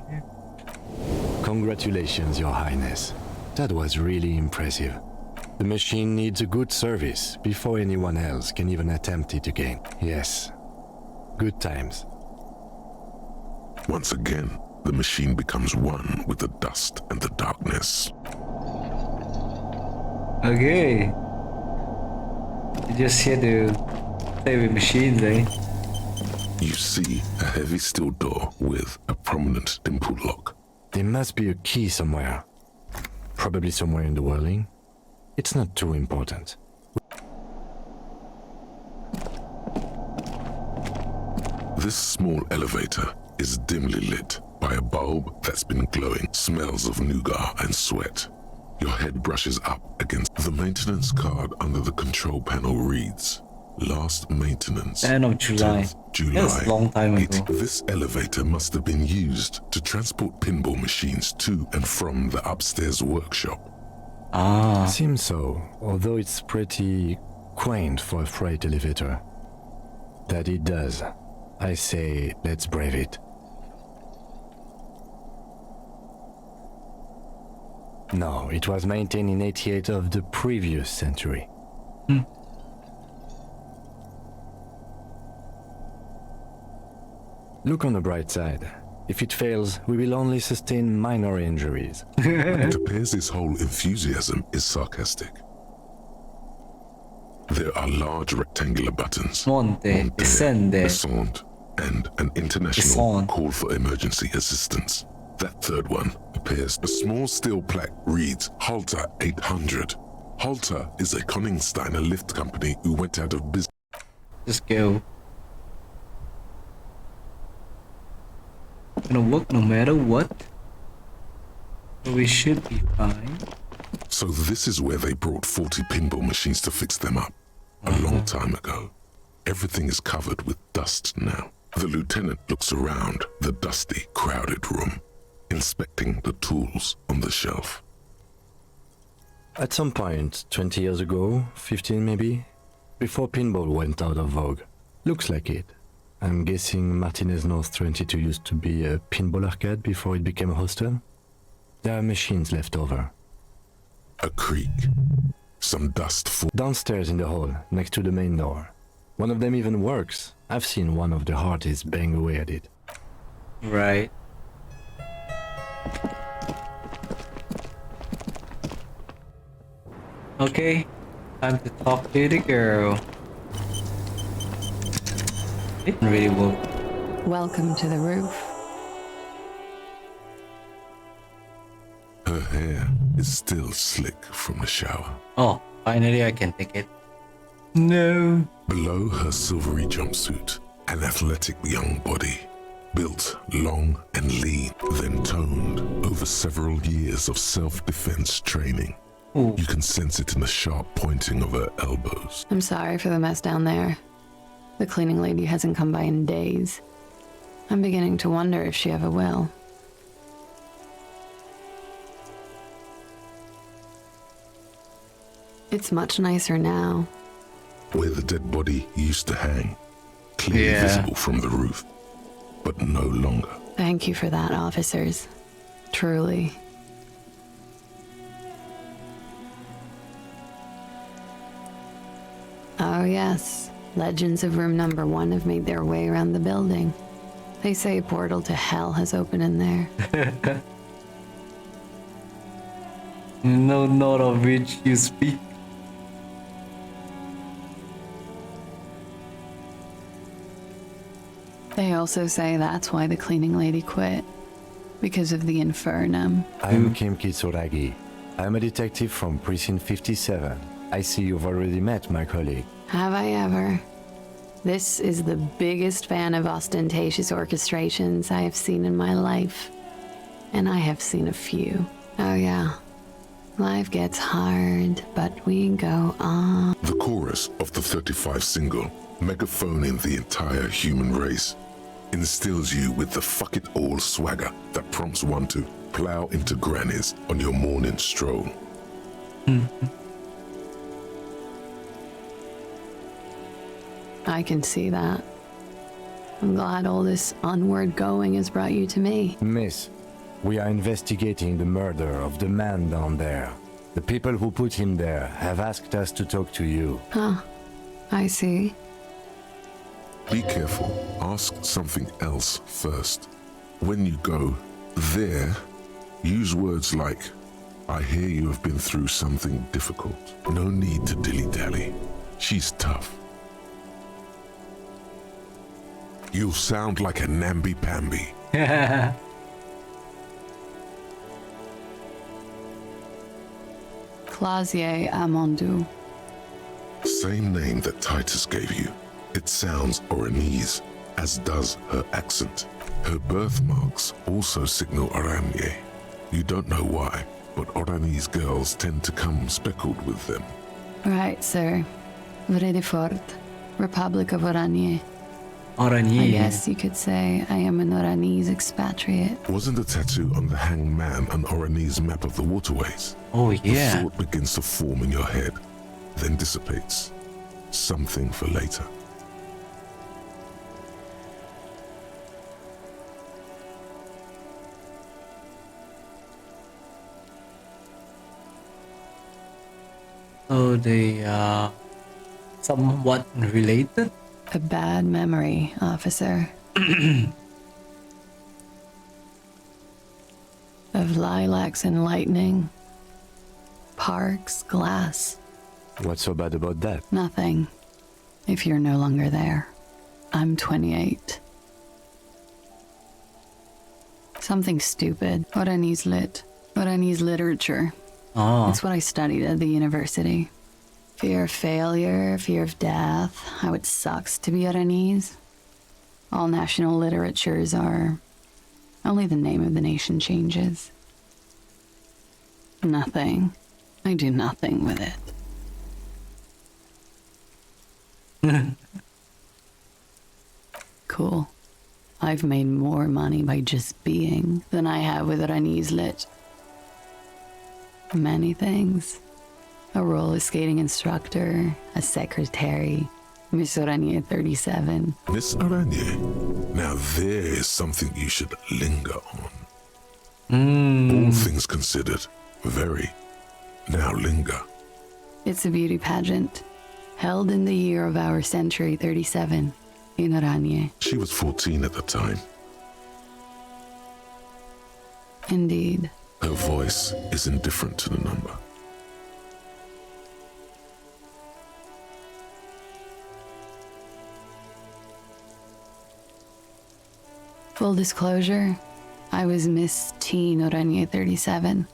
Congratulations, Your Highness. That was really impressive. The machine needs a good service before anyone else can even attempt it again. Yes. Good times. Once again, the machine becomes one with the dust and the darkness. Okay. You just here to play with machines, eh? You see a heavy steel door with a prominent dimple lock. There must be a key somewhere. Probably somewhere in the whirling. It's not too important. This small elevator is dimly lit by a bulb that's been glowing. Smells of nougat and sweat. Your head brushes up against the maintenance card under the control panel reads, Last maintenance. End of July. 10th July. That's a long time ago. This elevator must have been used to transport pinball machines to and from the upstairs workshop. Ah. Seems so, although it's pretty quaint for a freight elevator. That it does. I say, let's brave it. No, it was maintained in 88 of the previous century. Look on the bright side. If it fails, we will only sustain minor injuries. It appears his whole enthusiasm is sarcastic. There are large rectangular buttons. Monte, descende, descend, and an international call for emergency assistance. That third one appears. A small steel plaque reads Halter 800. Halter is a Koningsteiner lift company who went out of business. Just go. Gonna work no matter what. So we should be fine. So this is where they brought 40 pinball machines to fix them up. A long time ago. Everything is covered with dust now. The lieutenant looks around the dusty, crowded room, inspecting the tools on the shelf. At some point, 20 years ago, 15 maybe, before pinball went out of vogue. Looks like it. I'm guessing Martinaise North 22 used to be a pinball arcade before it became a hostel. There are machines left over. A creak. Some dust falls downstairs in the hall, next to the main door. One of them even works. I've seen one of the hearties bang away at it. Right. Okay, time to talk to the girl. It didn't really work. Welcome to the roof. Her hair is still slick from the shower. Oh, finally I can take it. No. Below her silvery jumpsuit, an athletic young body, built long and lean, then toned over several years of self-defense training. Ooh. You can sense it in the sharp pointing of her elbows. I'm sorry for the mess down there. The cleaning lady hasn't come by in days. I'm beginning to wonder if she ever will. It's much nicer now. Where the dead body used to hang, clearly visible from the roof, but no longer. Thank you for that, officers. Truly. Oh yes, legends of room number 1 have made their way around the building. They say a portal to hell has opened in there. No, not of which you speak. They also say that's why the cleaning lady quit. Because of the infernum. I'm Kim Kitsuragi. I'm a detective from Precinct 57. I see you've already met my colleague. Have I ever? This is the biggest fan of ostentatious orchestrations I have seen in my life. And I have seen a few. Oh yeah. Life gets hard, but we go on. The chorus of the 35 single, megaphoning the entire human race, instills you with the fuck it all swagger that prompts one to plow into grannies on your morning stroll. I can see that. I'm glad all this onward going has brought you to me. Miss, we are investigating the murder of the man down there. The people who put him there have asked us to talk to you. Huh. I see. Be careful. Ask something else first. When you go there, use words like, I hear you have been through something difficult. No need to dilly-dally. She's tough. You'll sound like a namby-pamby. Clausier Amandu. Same name that Titus gave you. It sounds Oranese, as does her accent. Her birthmarks also signal Oranje. You don't know why, but Oranese girls tend to come speckled with them. Right, sir. Very fort. Republic of Oranje. Oranje. I guess you could say I am an Oranese expatriate. Wasn't the tattoo on the hanged man an Oranese map of the waterways? Oh, yeah. The thought begins to form in your head, then dissipates. Something for later. So they are somewhat related? A bad memory, officer. Of lilacs and lightning. Parks, glass. What's so bad about that? Nothing. If you're no longer there. I'm 28. Something stupid. Oranese lit. Oranese literature. Oh. That's what I studied at the university. Fear of failure, fear of death, how it sucks to be Oranese. All national literatures are... Only the name of the nation changes. Nothing. I do nothing with it. Cool. I've made more money by just being than I have with Oranese lit. Many things. A roller skating instructor, a secretary, Miss Oranje 37. Miss Oranje, now there is something you should linger on. All things considered, very. Now linger. It's a beauty pageant, held in the year of our century 37, in Oranje. She was 14 at the time. Indeed. Her voice is indifferent to the number. Full disclosure, I was Miss Teen Oranje 37.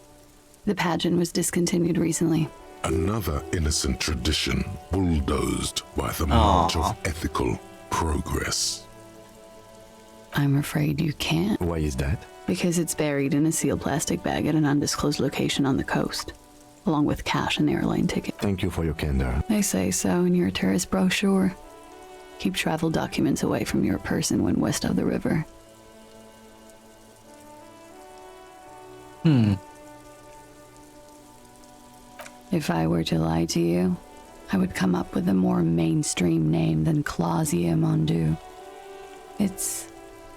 The pageant was discontinued recently. Another innocent tradition bulldozed by the march of ethical progress. I'm afraid you can't. Why is that? Because it's buried in a sealed plastic bag at an undisclosed location on the coast, along with cash and airline ticket. Thank you for your candor. They say so in your tourist brochure. Keep travel documents away from your person when west of the river. If I were to lie to you, I would come up with a more mainstream name than Clausia Mondu. It's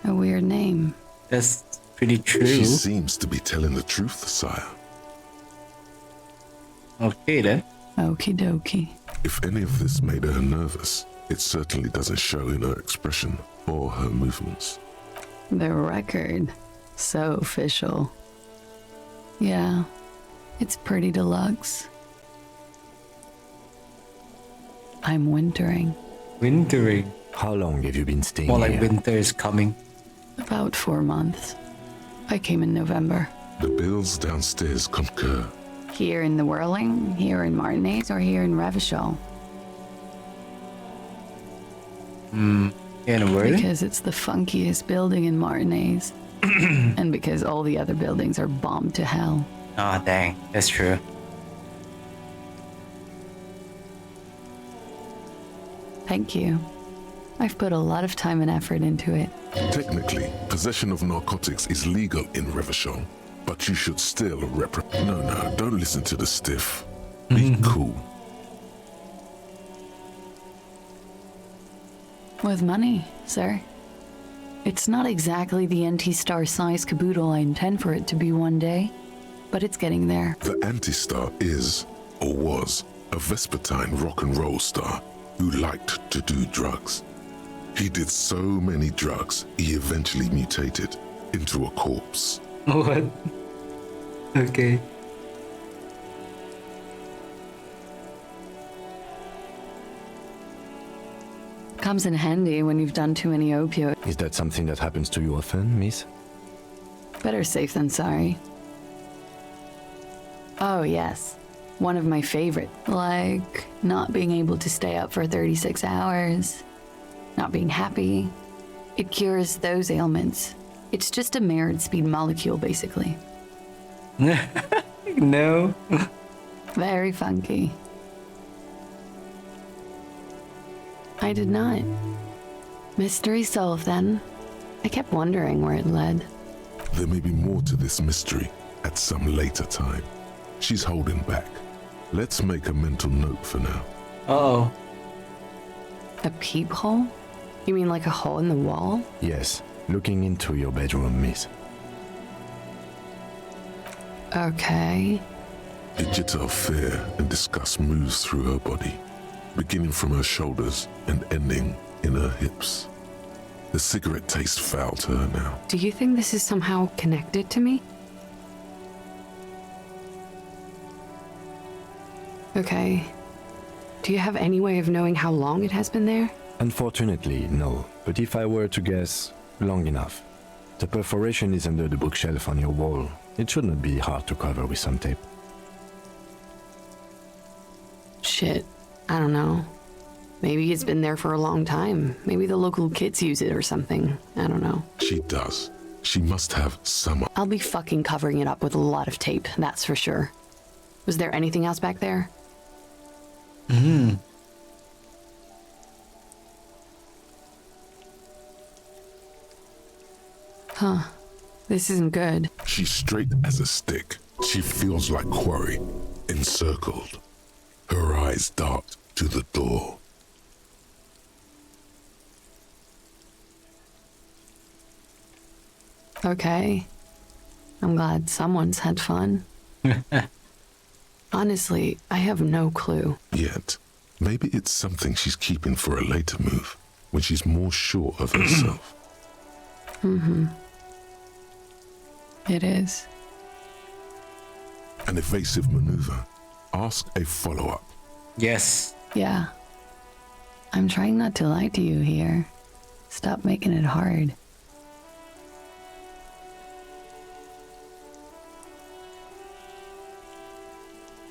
a weird name. That's pretty true. She seems to be telling the truth, sire. Okay then. Okie dokie. If any of this made her nervous, it certainly doesn't show in her expression or her movements. The record. So official. Yeah, it's pretty deluxe. I'm wintering. Wintering? How long have you been staying More here? like winter is coming. About 4 months. I came in November. The bills downstairs concur. Here in the Whirling, here in Martinaise, or here in Revachol. In a Whirling? Because it's the funkiest building in Martinaise. And because all the other buildings are bombed to hell. Ah, dang. That's true. Thank you. I've put a lot of time and effort into it. Technically, possession of narcotics is legal in Revachol, but you should still No, don't listen to the stiff. Be cool. With money, sir. It's not exactly the anti-star size caboodle I intend for it to be one day, but it's getting there. The anti-star is, or was, a Vespertine rock and roll star who liked to do drugs. He did so many drugs, he eventually mutated into a corpse. What? Okay. Comes in handy when you've done too many opioids. Is that something that happens to you often, miss? Better safe than sorry. Oh, yes. One of my favorite. Like, not being able to stay up for 36 hours. Not being happy. It cures those ailments. It's just a mirrored speed molecule, basically. No. Very funky. I did not. Mystery solved then. I kept wondering where it led. There may be more to this mystery at some later time. She's holding back. Let's make a mental note for now. Uh-oh. A peephole? You mean like a hole in the wall? Yes, looking into your bedroom, miss. Okay. A jitter of fear and disgust moves through her body, beginning from her shoulders and ending in her hips. The cigarette tastes foul to her now. Do you think this is somehow connected to me? Okay. Do you have any way of knowing how long it has been there? Unfortunately, no. But if I were to guess, long enough. The perforation is under the bookshelf on your wall. It should not be hard to cover with some tape. Shit. I don't know. Maybe it's been there for a long time. Maybe the local kids use it or something. I don't know. She does. She must have some. I'll be fucking covering it up with a lot of tape, that's for sure. Was there anything else back there? Huh. This isn't good. She's straight as a stick. She feels like quarry, encircled. Her eyes dart to the door. Okay. I'm glad someone's had fun. Honestly, I have no clue. Yet, maybe it's something she's keeping for a later move, when she's more sure of herself. It is. An evasive maneuver. Ask a follow-up. Yes. Yeah. I'm trying not to lie to you here. Stop making it hard.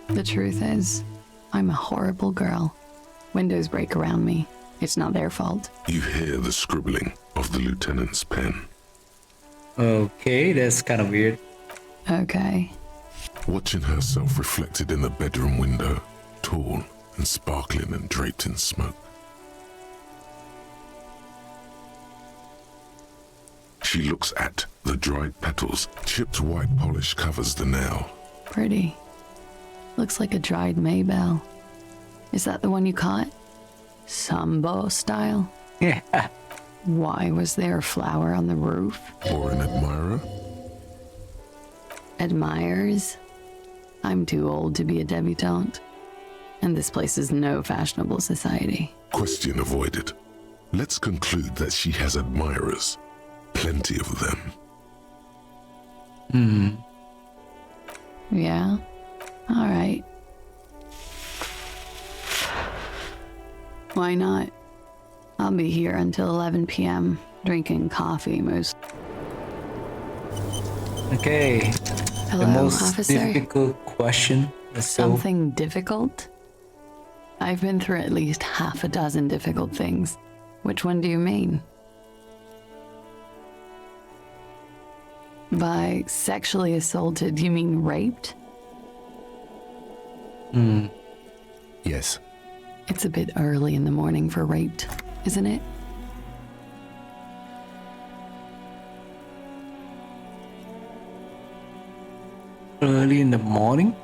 The truth is, I'm a horrible girl. Windows break around me. It's not their fault. You hear the scribbling of the lieutenant's pen. Okay, that's kind of weird. Okay. Watching herself reflected in the bedroom window, tall and sparkling and draped in smoke. She looks at the dried petals. Chipped white polish covers the nail. Pretty. Looks like a dried maybell. Is that the one you caught? Sambo style? Yeah. Why was there a flower on the roof? Or an admirer? Admires? I'm too old to be a debutante. And this place is no fashionable society. Question avoided. Let's conclude that she has admirers. Plenty of them. Yeah? All right. Why not? I'll be here until 11 p.m. drinking coffee most. Okay. Hello, the most officer. difficult question. Something difficult? I've been through at least half a dozen difficult things. Which one do you mean? By sexually assaulted, you mean raped? Yes. It's a bit early in the morning for raped, isn't it? Early in the morning?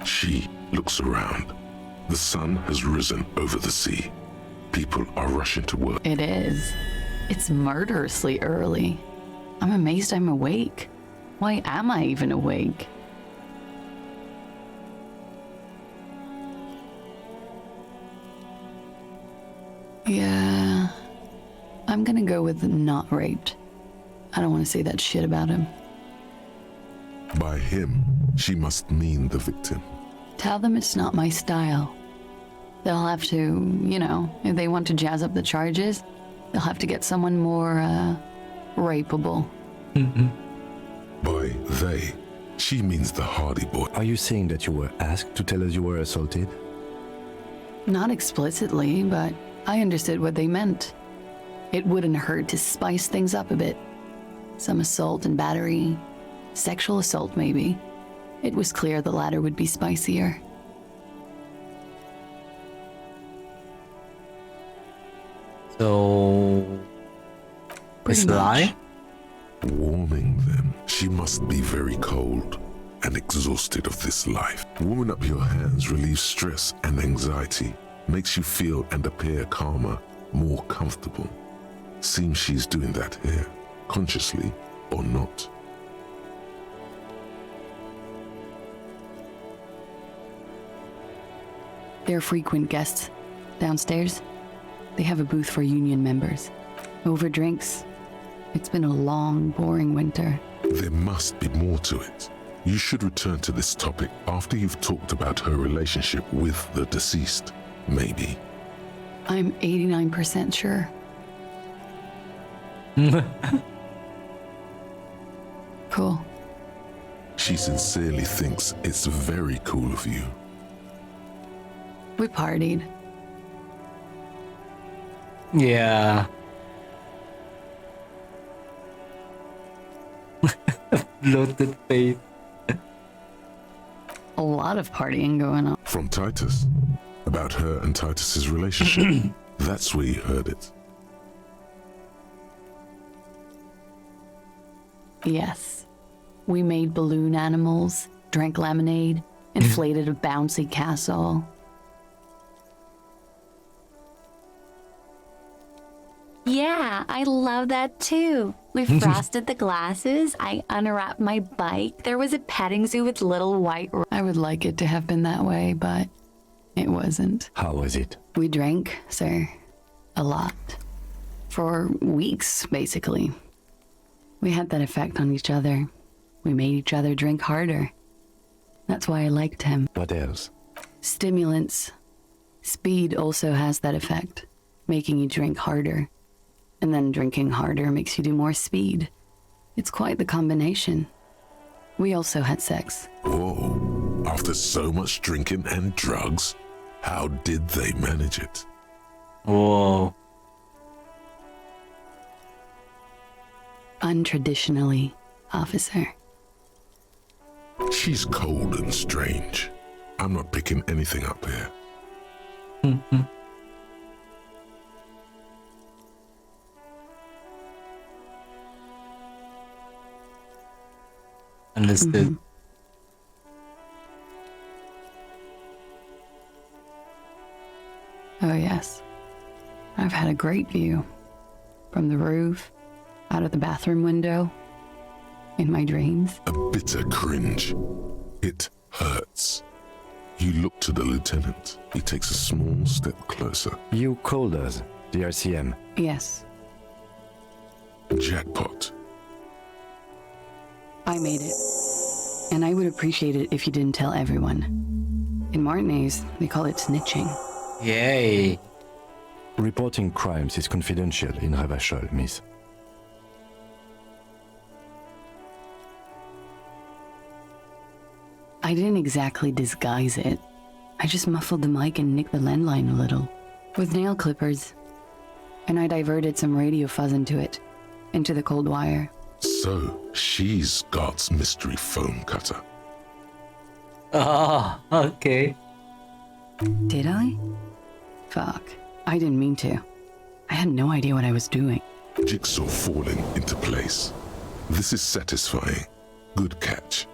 She looks around. The sun has risen over the sea. People are rushing to work. It is. It's murderously early. I'm amazed I'm awake. Why am I even awake? Yeah, I'm gonna go with not raped. I don't want to say that shit about him. By him, she must mean the victim. Tell them it's not my style. They'll have to, you know, if they want to jazz up the charges, they'll have to get someone more, rapeable. By they, she means the Hardy boy. Are you saying that you were asked to tell us you were assaulted? Not explicitly, but I understood what they meant. It wouldn't hurt to spice things up a bit. Some assault and battery. Sexual assault, maybe. It was clear the latter would be spicier. So, Pretty it's much. lie? Warming them. She must be very cold and exhausted of this life. Warming up your hands relieves stress and anxiety, makes you feel and appear calmer, more comfortable. Seems she's doing that here, consciously or not. They're frequent guests downstairs. They have a booth for union members. Over drinks. It's been a long, boring winter. There must be more to it. You should return to this topic after you've talked about her relationship with the deceased, maybe. I'm 89% sure. Cool. She sincerely thinks it's very cool of you. We partied. Yeah. Bloated face. A lot of partying going on. From Titus. About her and Titus's relationship. That's where you heard it. Yes. We made balloon animals, drank lemonade, inflated a bouncy castle. Yeah, I love that too. We frosted the glasses, I unwrapped my bike, there was a petting zoo with little white... I would like it to have been that way, but it wasn't. How was it? We drank, sir. A lot. For weeks, basically. We had that effect on each other. We made each other drink harder. That's why I liked him. What else? Stimulants. Speed also has that effect, making you drink harder. And then drinking harder makes you do more speed. It's quite the combination. We also had sex. Whoa. After so much drinking and drugs, how did they manage it? Whoa. Untraditionally, officer. She's cold and strange. I'm not picking anything up here. Understood. Oh, yes. I've had a great view. From the roof, out of the bathroom window, in my dreams. A bitter cringe. It hurts. You look to the lieutenant. He takes a small step closer. You called us, the RCM. Yes, Jackpot. I made it. And I would appreciate it if you didn't tell everyone. In Martinaise, they call it snitching. Yay. Reporting crimes is confidential in Ravachol, miss. I didn't exactly disguise it. I just muffled the mic and nicked the landline a little. With nail clippers. And I diverted some radio fuzz into it. Into the cold wire. So, she's God's mystery phone cutter. Oh, okay. Did I? Fuck. I didn't mean to. I had no idea what I was doing. Jigsaw falling into place. This is satisfying. Good catch.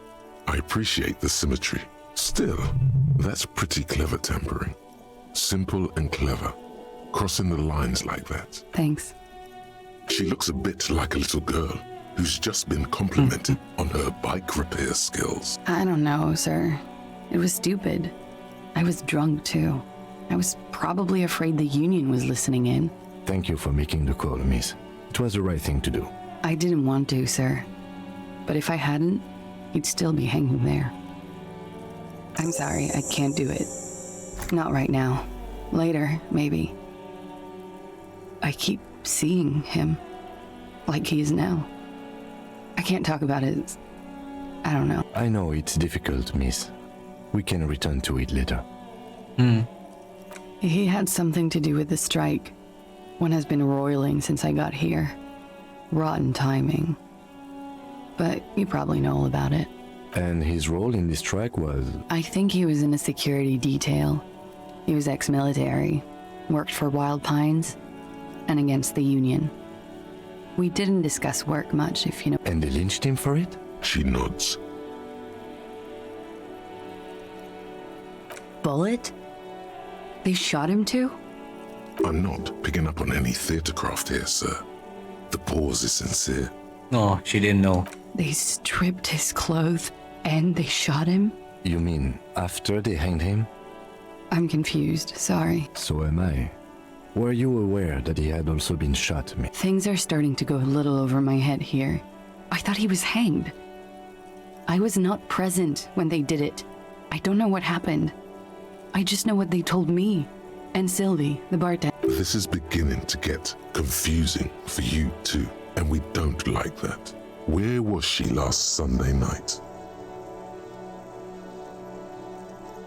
I appreciate the symmetry. Still, that's pretty clever tampering. Simple and clever. Crossing the lines like that. Thanks. She looks a bit like a little girl who's just been complimented on her bike repair skills. I don't know, sir. It was stupid. I was drunk, too. I was probably afraid the union was listening in. Thank you for making the call, miss. It was the right thing to do. I didn't want to, sir. But if I hadn't, he'd still be hanging there. I'm sorry, I can't do it. Not right now. Later, maybe. I keep seeing him. Like he is now. I can't talk about it. I don't know. I know it's difficult, miss. We can return to it later. He had something to do with the strike. One has been roiling since I got here. Rotten timing. But you probably know all about it. And his role in this strike was... I think he was in a security detail. He was ex-military, worked for Wild Pines, and against the Union. We didn't discuss work much, if you know. And they lynched him for it? She nods. Bullet? They shot him too? I'm not picking up on any theatercraft here, sir. The pause is sincere. No, she didn't know. They stripped his clothes and they shot him? You mean after they hanged him? I'm confused, sorry. So am I. Were you aware that he had also been shot? Things are starting to go a little over my head here. I thought he was hanged. I was not present when they did it. I don't know what happened. I just know what they told me. And Sylvie, the bartender. This is beginning to get confusing for you too, and we don't like that. Where was she last Sunday night?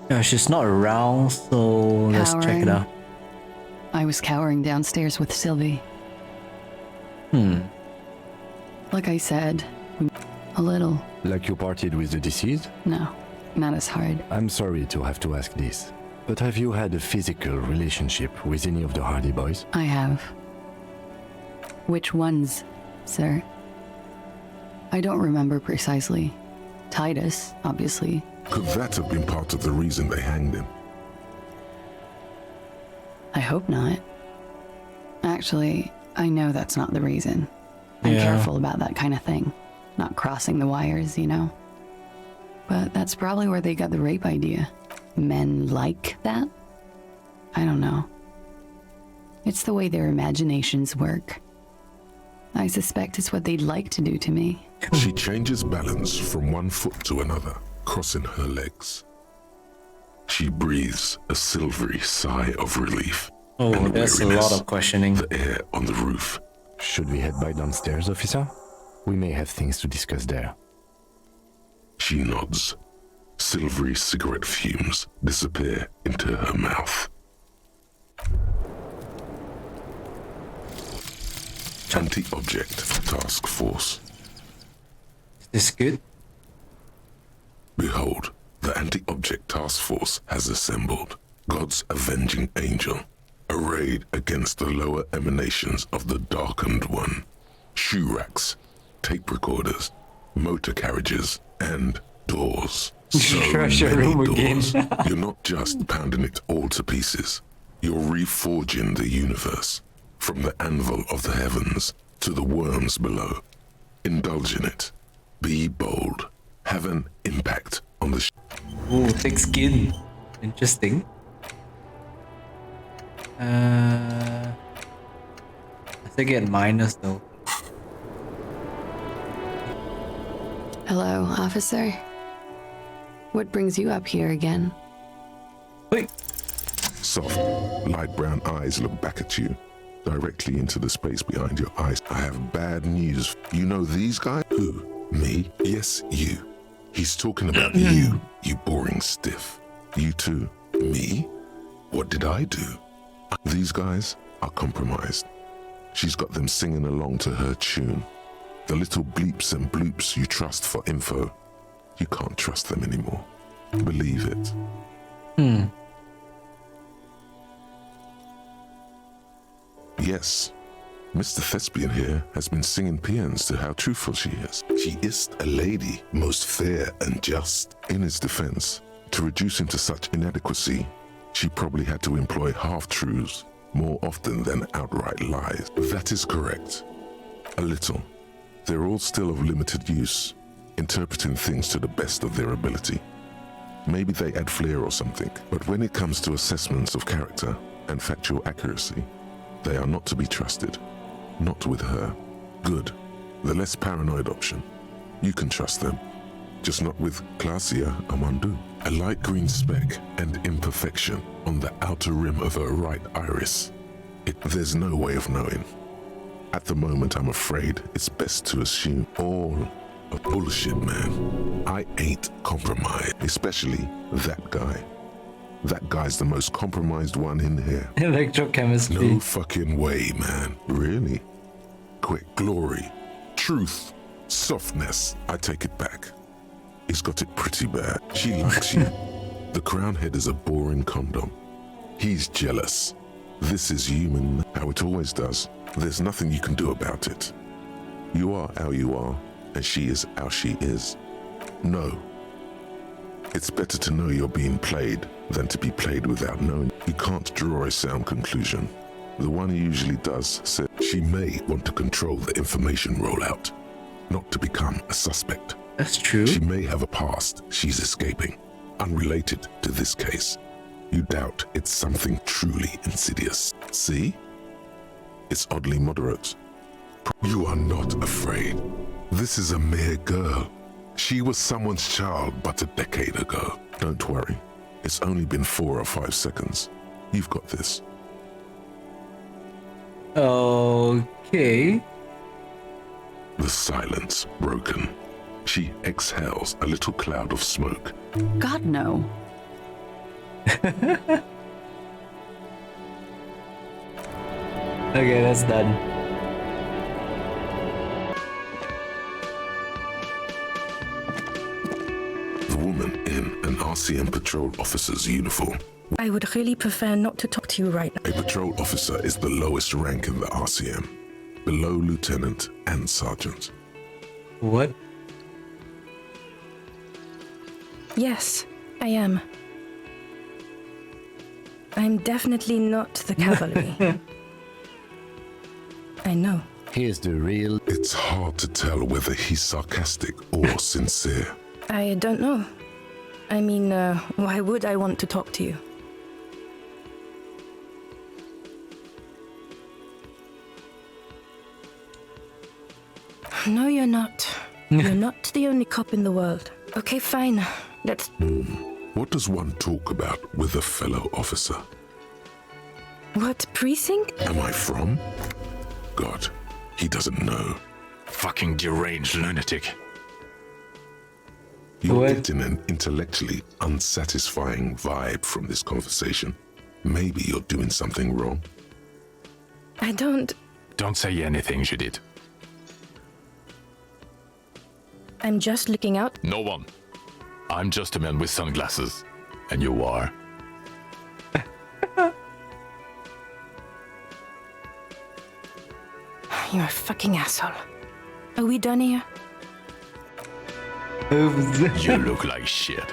Yeah, she's not around, so let's check it out. I was cowering downstairs with Sylvie. Like I said, a little. Like you partied with the deceased? No, not as hard. I'm sorry to have to ask this, but have you had a physical relationship with any of the Hardy Boys? I have. Which ones, sir? I don't remember precisely. Titus, obviously. Could that have been part of the reason they hanged him? I hope not. Actually, I know that's not the reason. I'm careful about that kind of thing. Not crossing the wires, you know? But that's probably where they got the rape idea. Men like that? I don't know. It's the way their imaginations work. I suspect it's what they'd like to do to me. She changes balance from one foot to another, crossing her legs. She breathes a silvery sigh of relief. Oh, there's a lot of questioning. The air on the roof. Should we head back downstairs, officer? We may have things to discuss there. She nods. Silvery cigarette fumes disappear into her mouth. Anti-object task force. Is this good? Behold, the anti-object task force has assembled. God's avenging angel, arrayed against the lower emanations of the darkened one. Shoe racks, tape recorders, motor carriages, and doors. So many doors. You're not just pounding it all to pieces. You're reforging the universe, from the anvil of the heavens to the worms below. Indulge in it. Be bold. Have an impact on the... Ooh, thick skin. Interesting. I think it minus though. Hello, officer. What brings you up here again? Wait. Soft, light brown eyes look back at you, directly into the space behind your eyes. I have bad news. You know these guys? Who? Me? Yes, you. He's talking about you, you boring stiff. You too. Me? What did I do? These guys are compromised. She's got them singing along to her tune. The little bleeps and bloops you trust for info, you can't trust them anymore. Believe it. Yes, Mr. Thespian here has been singing paeans to how truthful she is. She is a lady, most fair and just. In his defense, to reduce him to such inadequacy, she probably had to employ half-truths more often than outright lies. That is correct. A little. They're all still of limited use, interpreting things to the best of their ability. Maybe they add flair or something, but when it comes to assessments of character and factual accuracy, they are not to be trusted. Not with her. Good. The less paranoid option. You can trust them. Just not with Clasia Amandu. A light green speck and imperfection on the outer rim of her right iris. There's no way of knowing. At the moment, I'm afraid it's best to assume all a bullshit, man. I ain't compromised, especially that guy. That guy's the most compromised one in here. Electrochemistry. No fucking way, man. Really? Quick glory, truth, softness. I take it back. He's got it pretty bad. She likes you. The crown head is a boring condom. He's jealous. This is human, how it always does. There's nothing you can do about it. You are how you are, and she is how she is. No. It's better to know you're being played than to be played without knowing. You can't draw a sound conclusion. The one he usually does said she may want to control the information rollout, not to become a suspect. That's true. She may have a past she's escaping, unrelated to this case. You doubt it's something truly insidious. See? It's oddly moderate. You are not afraid. This is a mere girl. She was someone's child but a decade ago. Don't worry. It's only been 4 or 5 seconds. You've got this. Okay. The silence broken. She exhales a little cloud of smoke. God, no. Okay, that's done. The woman in an RCM patrol officer's uniform. I would really prefer not to talk to you right now. A patrol officer is the lowest rank in the RCM, below lieutenant and sergeant. What? Yes, I am. I'm definitely not the cavalry. I know. Here's the real... It's hard to tell whether he's sarcastic or sincere. I don't know. I mean, why would I want to talk to you? No, you're not. You're not the only cop in the world. Okay, fine. Let's... What does one talk about with a fellow officer? What precinct? Am I from? God, he doesn't know. Fucking deranged lunatic. You're getting an intellectually unsatisfying vibe from this conversation. Maybe you're doing something wrong. I don't... Don't say anything, Judith. I'm just looking out. No one. I'm just a man with sunglasses. And you are. You're a fucking asshole. Are we done here? You look like shit.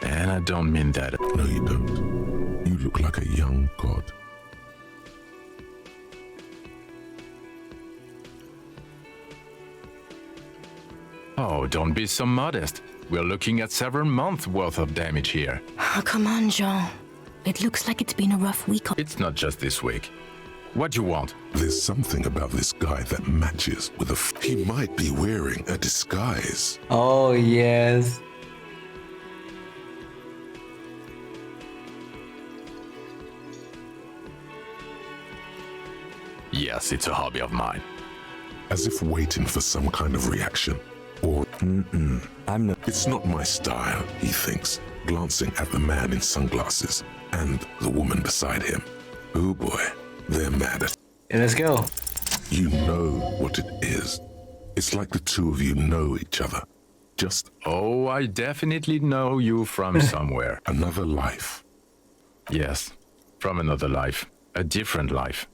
And I don't mean that. No, you don't. You look like a young god. Oh, don't be so modest. We're looking at several months worth of damage here. Oh, come on, Jean. It looks like it's been a rough week. It's not just this week. What do you want? There's something about this guy that matches with he might be wearing a disguise. Oh, yes. Yes, it's a hobby of mine. As if waiting for some kind of reaction. Or, I'm not... It's not my style, he thinks, glancing at the man in sunglasses and the woman beside him. Oh boy, they're mad at... Yeah, let's go. You know what it is. It's like the two of you know each other. Just... Oh, I definitely know you from somewhere. Another life. Yes, from another life. A different life.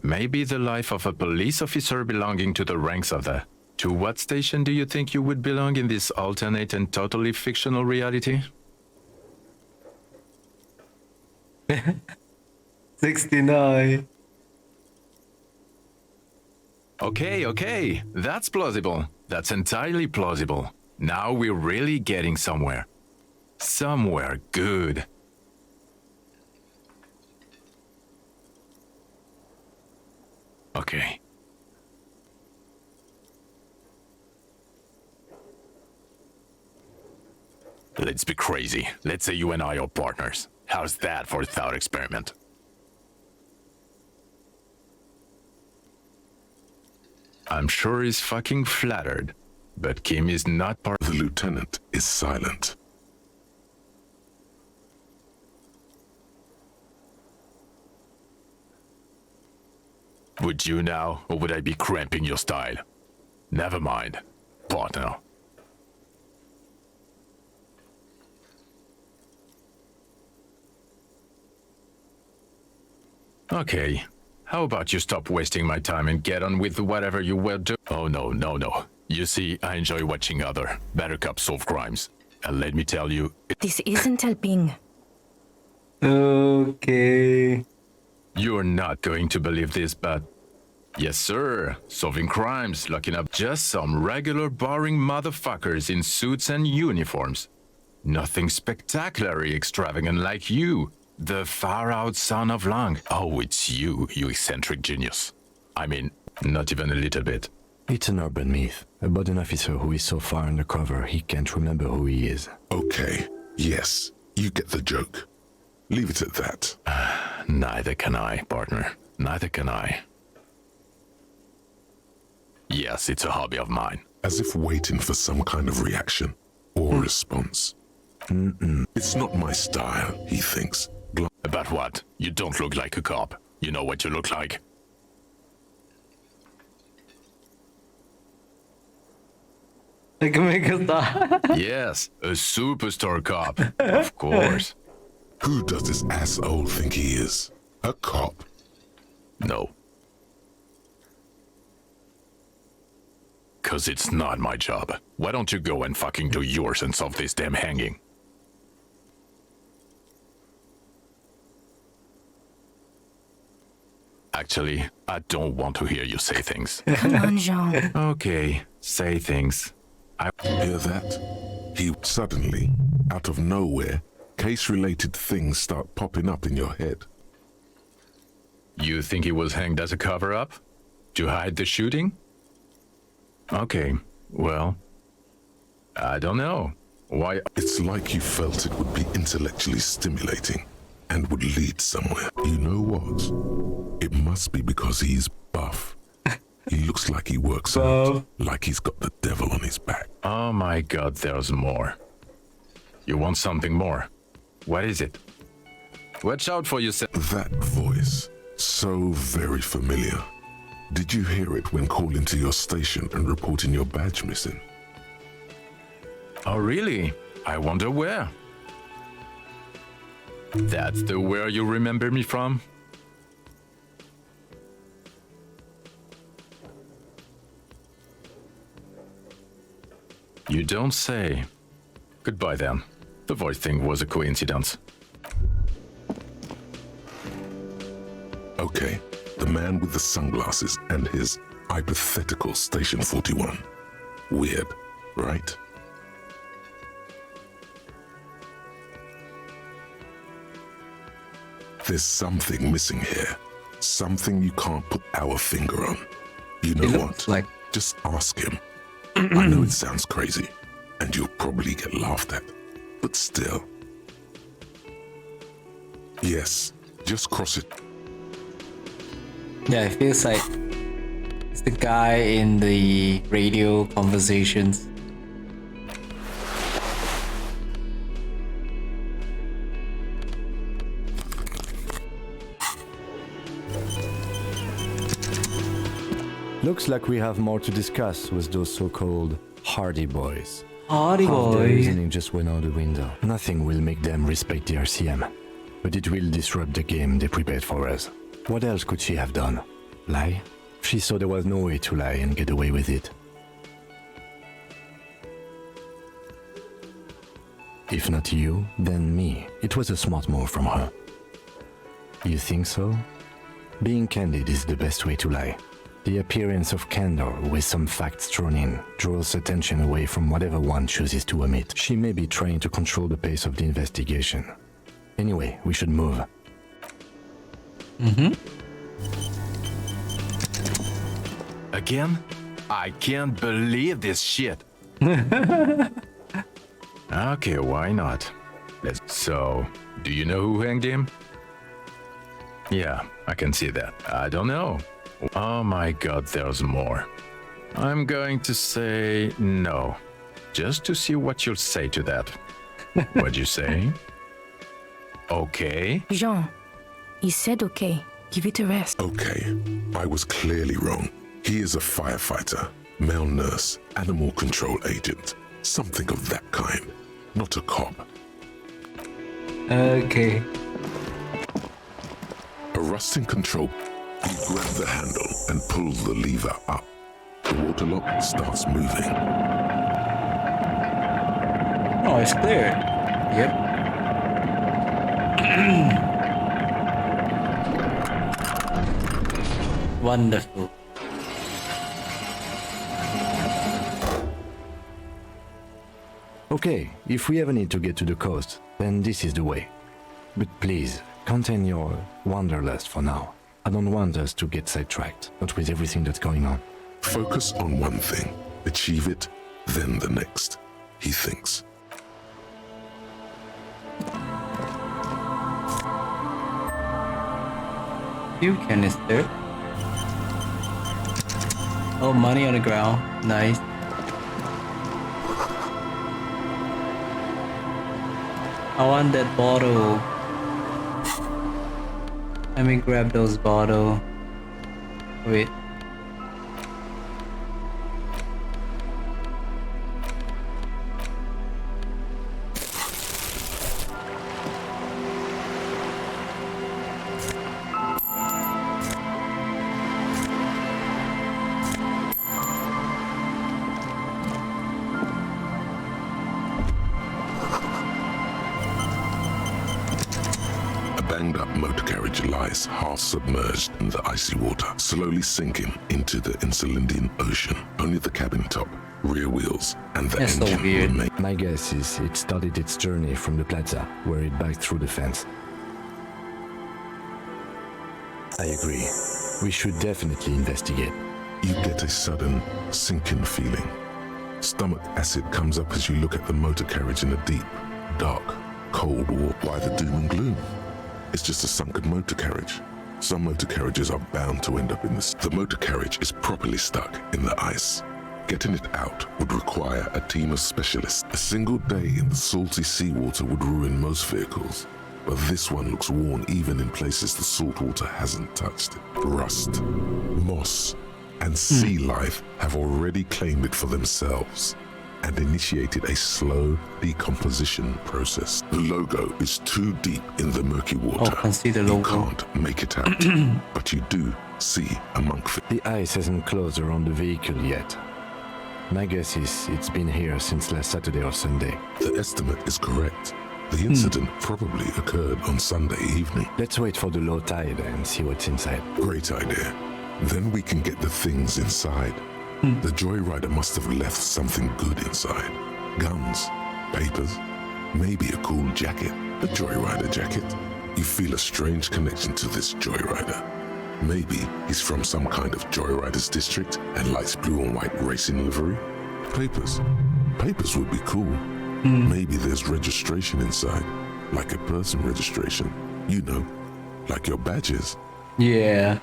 Maybe the life of a police officer belonging to the ranks of the... To what station do you think you would belong in this alternate and totally fictional reality? 69. Okay. That's plausible. That's entirely plausible. Now we're really getting somewhere. Somewhere good. Okay. Let's be crazy. Let's say you and I are partners. How's that for a thought experiment? I'm sure he's fucking flattered, but Kim is not part. The lieutenant is silent. Would you now, or would I be cramping your style? Never mind, partner. Okay, how about you stop wasting my time and get on with whatever you were doing? Oh, no. You see, I enjoy watching other better cops solve crimes. And let me tell you... This isn't helping. Okay. You're not going to believe this, but... Yes, sir. Solving crimes, locking up just some regular boring motherfuckers in suits and uniforms. Nothing spectacularly extravagant like you, the far-out son of Lang. Oh, it's you eccentric genius. I mean, not even a little bit. It's an urban myth about an officer who is so far undercover he can't remember who he is. Okay, yes, you get the joke. Leave it at that. Neither can I, partner. Neither can I. Yes, it's a hobby of mine. As if waiting for some kind of reaction or response. It's not my style, he thinks. About what? You don't look like a cop. You know what you look like. Like a mega star. Yes, a superstar cop. Of course. Who does this asshole think he is? A cop? No. 'Cause it's not my job. Why don't you go and fucking do yours and solve this damn hanging? Actually, I don't want to hear you say things. Come on, Jean. Okay, say things. Hear that? He suddenly, out of nowhere, case-related things start popping up in your head. You think he was hanged as a cover-up? To hide the shooting? Okay, well, I don't know. Why? It's like you felt it would be intellectually stimulating and would lead somewhere. You know what? It must be because he's buff. He looks like he works out, like he's got the devil on his back. Oh my god, there's more. You want something more? What is it? Watch out for yourself. That voice, so very familiar. Did you hear it when calling to your station and reporting your badge missing? Oh really? I wonder where. That's the where you remember me from? You don't say. Goodbye then. The voice thing was a coincidence. Okay, the man with the sunglasses and his hypothetical Station 41. Weird, right? There's something missing here. Something you can't put our finger on. You know what? Just ask him. I know it sounds crazy, and you'll probably get laughed at, but still. Yes, just cross it. Yeah, it feels like it's the guy in the radio conversations. Looks like we have more to discuss with those so-called Hardy Boys. Hardy Half their Boys. reasoning just went out the window. Nothing will make them respect the RCM, but it will disrupt the game they prepared for us. What else could she have done? Lie? She saw there was no way to lie and get away with it. If not you, then me. It was a smart move from her. You think so? Being candid is the best way to lie. The appearance of candor with some facts thrown in draws attention away from whatever one chooses to omit. She may be trying to control the pace of the investigation. Anyway, we should move. Again? I can't believe this shit. Okay, why not? So, do you know who hanged him? Yeah, I can see that. I don't know. Oh my god, there's more. I'm going to say no. Just to see what you'll say to that. What'd you say? Okay. Jean, he said okay. Give it a rest. Okay, I was clearly wrong. He is a firefighter, male nurse, animal control agent, something of that kind, not a cop. Okay. A rusting control. You grab the handle and pull the lever up. The water lock starts moving. Oh, it's clear. Yep. Wonderful. Okay, if we ever need to get to the coast, then this is the way. But please, contain your wanderlust for now. I don't want us to get sidetracked, not with everything that's going on. Focus on one thing, achieve it, then the next, he thinks. Few canister. Oh, money on the ground. Nice. I want that bottle. Let me grab those bottle. Wait. Banged-up motor carriage lies half-submerged in the icy water, slowly sinking into the Insulindian Ocean. Only the cabin top, rear wheels, and the engine remain. My guess is it started its journey from the plaza, where it backed through the fence. I agree. We should definitely investigate. You get a sudden, sinking feeling. Stomach acid comes up as you look at the motor carriage in a deep, dark, cold water. Why the doom and gloom? It's just a sunken motor carriage. Some motor carriages are bound to end up in this. The motor carriage is properly stuck in the ice. Getting it out would require a team of specialists. A single day in the salty seawater would ruin most vehicles, but this one looks worn even in places the salt water hasn't touched it. Rust, moss, and sea life have already claimed it for themselves and initiated a slow decomposition process. The logo is too deep in the murky water. Oh, I can see the logo. You can't make it out, but you do see a monkfish. The ice hasn't closed around the vehicle yet. My guess is it's been here since last Saturday or Sunday. The estimate is correct. The incident probably occurred on Sunday evening. Let's wait for the low tide and see what's inside. Great idea. Then we can get the things inside. The joyrider must have left something good inside. Guns, papers, maybe a cool jacket. A joyrider jacket. You feel a strange connection to this joyrider. Maybe he's from some kind of joyriders district and likes blue and white racing livery. Papers. Papers would be cool. Maybe there's registration inside, like a person registration. You know, like your badges. Yeah.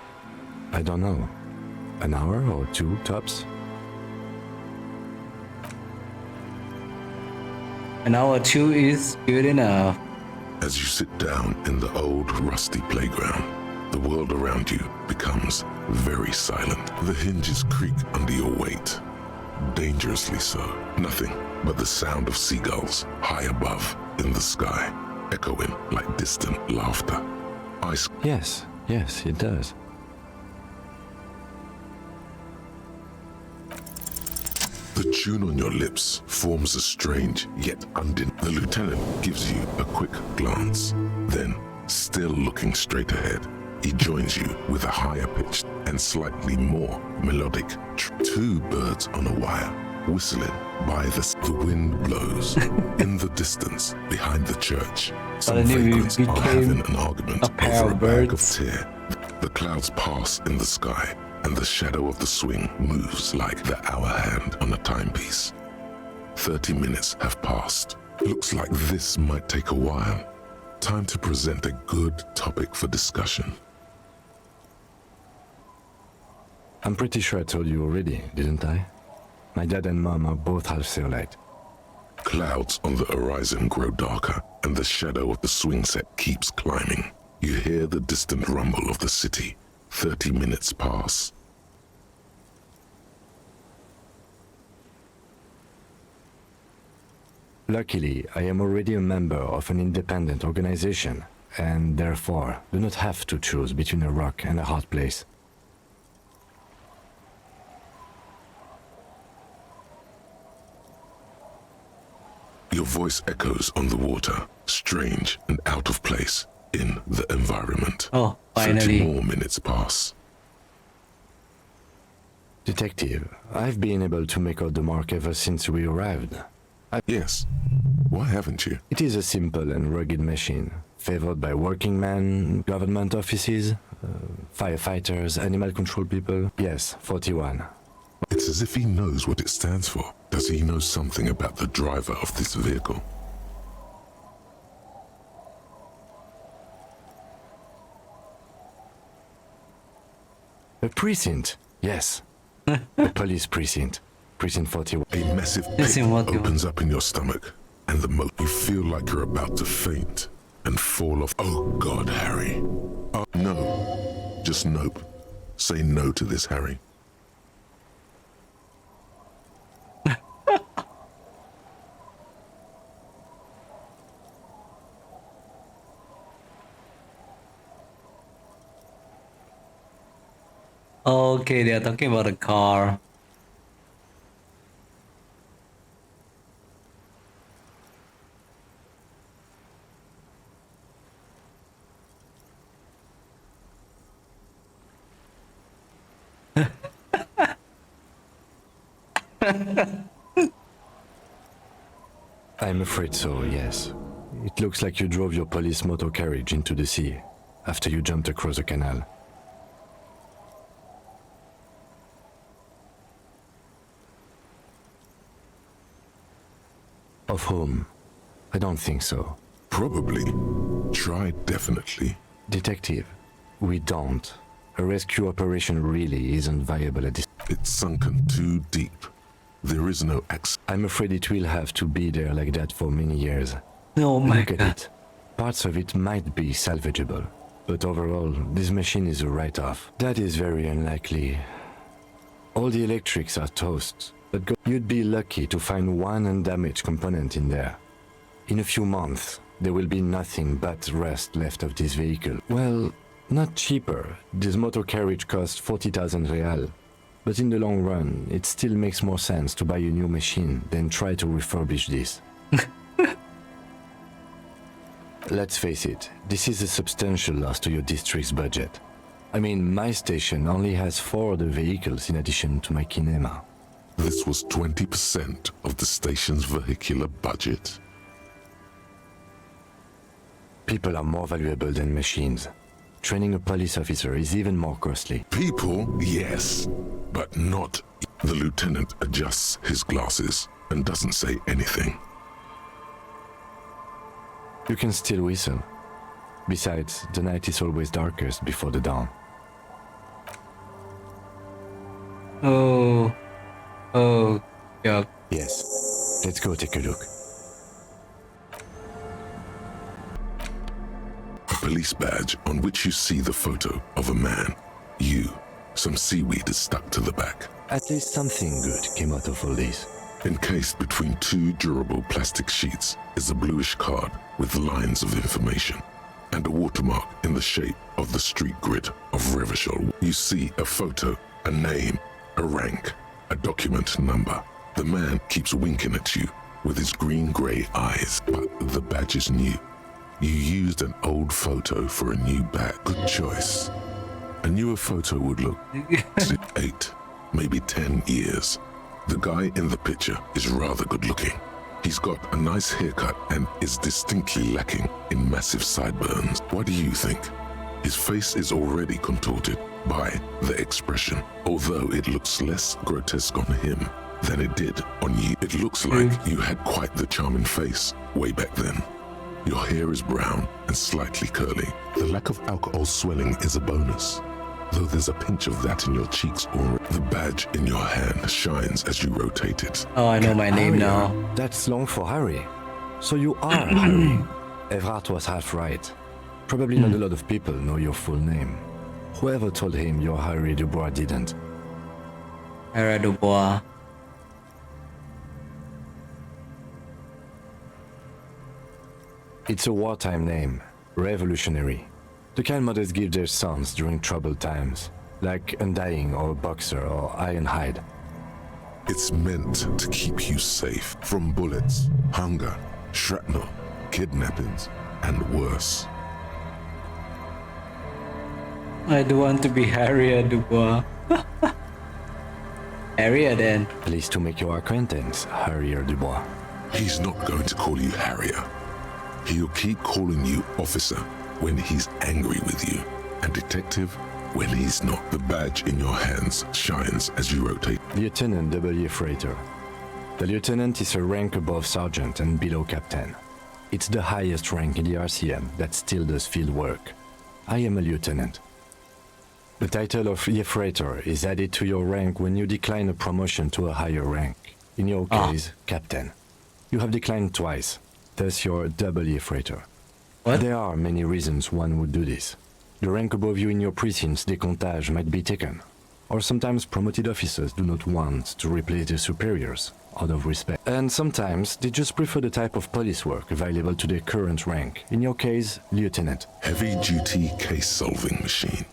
I don't know. An hour or two tops? An hour or two is good enough. As you sit down in the old rusty playground, the world around you becomes very silent. The hinges creak under your weight. Dangerously so. Nothing but the sound of seagulls high above in the sky, echoing like distant laughter. Ice. Yes, it does. The tune on your lips forms a strange yet undeniable. The lieutenant gives you a quick glance. Then, still looking straight ahead, he joins you with a higher pitched and slightly more melodic two birds on a wire, whistling by the wind blows. In the distance, behind the church, some vagrants are having an argument over a bag of tear. The clouds pass in the sky, and the shadow of the swing moves like the hour hand on a timepiece. 30 minutes have passed. Looks like this might take a while. Time to present a good topic for discussion. I'm pretty sure I told you already, didn't I? My dad and mom are both half Seolite. Clouds on the horizon grow darker, and the shadow of the swing set keeps climbing. You hear the distant rumble of the city. 30 minutes pass. Luckily, I am already a member of an independent organization, and therefore do not have to choose between a rock and a hard place. Your voice echoes on the water, strange and out of place in the environment. Oh, 30 finally. more minutes pass. Detective, I've been able to make out the mark ever since we arrived. Yes. Why haven't you? It is a simple and rugged machine, favored by working men, government offices, firefighters, animal control people. Yes, 41. It's as if he knows what it stands for. Does he know something about the driver of this vehicle? A precinct, yes. A police precinct. Precinct 41. A massive pit Precinct 41. opens up in your stomach, and you feel like you're about to faint and fall off. Oh God, Harry. Oh, no. Just nope. Say no to this, Harry. Okay, they are talking about a car. I'm afraid so, yes. It looks like you drove your police motor carriage into the sea after you jumped across the canal. Of whom? I don't think so. Probably. Try definitely. Detective, we don't. A rescue operation really isn't viable at this. It's sunken too deep. There is no access. I'm afraid it will have to be there like that for many years. Oh my Look at God. it. Parts of it might be salvageable, but overall, this machine is a write-off. That is very unlikely. All the electrics are toast, but you'd be lucky to find one undamaged component in there. In a few months, there will be nothing but rust left of this vehicle. Well, not cheaper. This motor carriage costs 40,000 real. But in the long run, it still makes more sense to buy a new machine than try to refurbish this. Let's face it, this is a substantial loss to your district's budget. I mean, my station only has 4 other vehicles in addition to my kinema. This was 20% of the station's vehicular budget. People are more valuable than machines. Training a police officer is even more costly. People, yes, but not. The lieutenant adjusts his glasses and doesn't say anything. You can still whistle. Besides, the night is always darkest before the dawn. Oh. Oh. Yeah. Yes. Let's go take a look. A police badge on which you see the photo of a man. You. Some seaweed is stuck to the back. At least something good came out of all this. Encased between 2 durable plastic sheets is a bluish card with lines of information and a watermark in the shape of the street grid of Revachol. You see a photo, a name, a rank, a document number. The man keeps winking at you with his green-grey eyes, but the badge is new. You used an old photo for a new badge. Good choice. A newer photo would look 8, maybe 10 years. The guy in the picture is rather good looking. He's got a nice haircut and is distinctly lacking in massive sideburns. What do you think? His face is already contorted by the expression, although it looks less grotesque on him than it did on you. It looks like you had quite the charming face way back then. Your hair is brown and slightly curly. The lack of alcohol swelling is a bonus, though there's a pinch of that in your cheeks or the badge in your hand shines as you rotate it. Oh, I know my name Harry. now. That's long for Harry. So you are Harry. Evrard was half right. Probably not a lot of people know your full name. Whoever told him you're Harry Dubois didn't. Harry Dubois. It's a wartime name. Revolutionary. The kind mothers give their sons during troubled times, like Undying or Boxer or Ironhide. It's meant to keep you safe from bullets, hunger, shrapnel, kidnappings, and worse. I do want to be Harrier Dubois. Harrier then. Pleased to make your acquaintance, Harrier Dubois. He's not going to call you Harrier. He'll keep calling you Officer when he's angry with you, and Detective when he's not. The badge in your hands shines as you rotate. Lieutenant W. Freighter. The lieutenant is a rank above sergeant and below captain. It's the highest rank in the RCM that still does field work. I am a lieutenant. The title of Freighter is added to your rank when you decline a promotion to a higher rank. In your case, captain. You have declined twice, thus you're double Freighter. What? There are many reasons one would do this. The rank above you in your precinct's décomptage might be taken, or sometimes promoted officers do not want to replace their superiors, out of respect. And sometimes they just prefer the type of police work available to their current rank. In your case, lieutenant. Heavy-duty case-solving machine.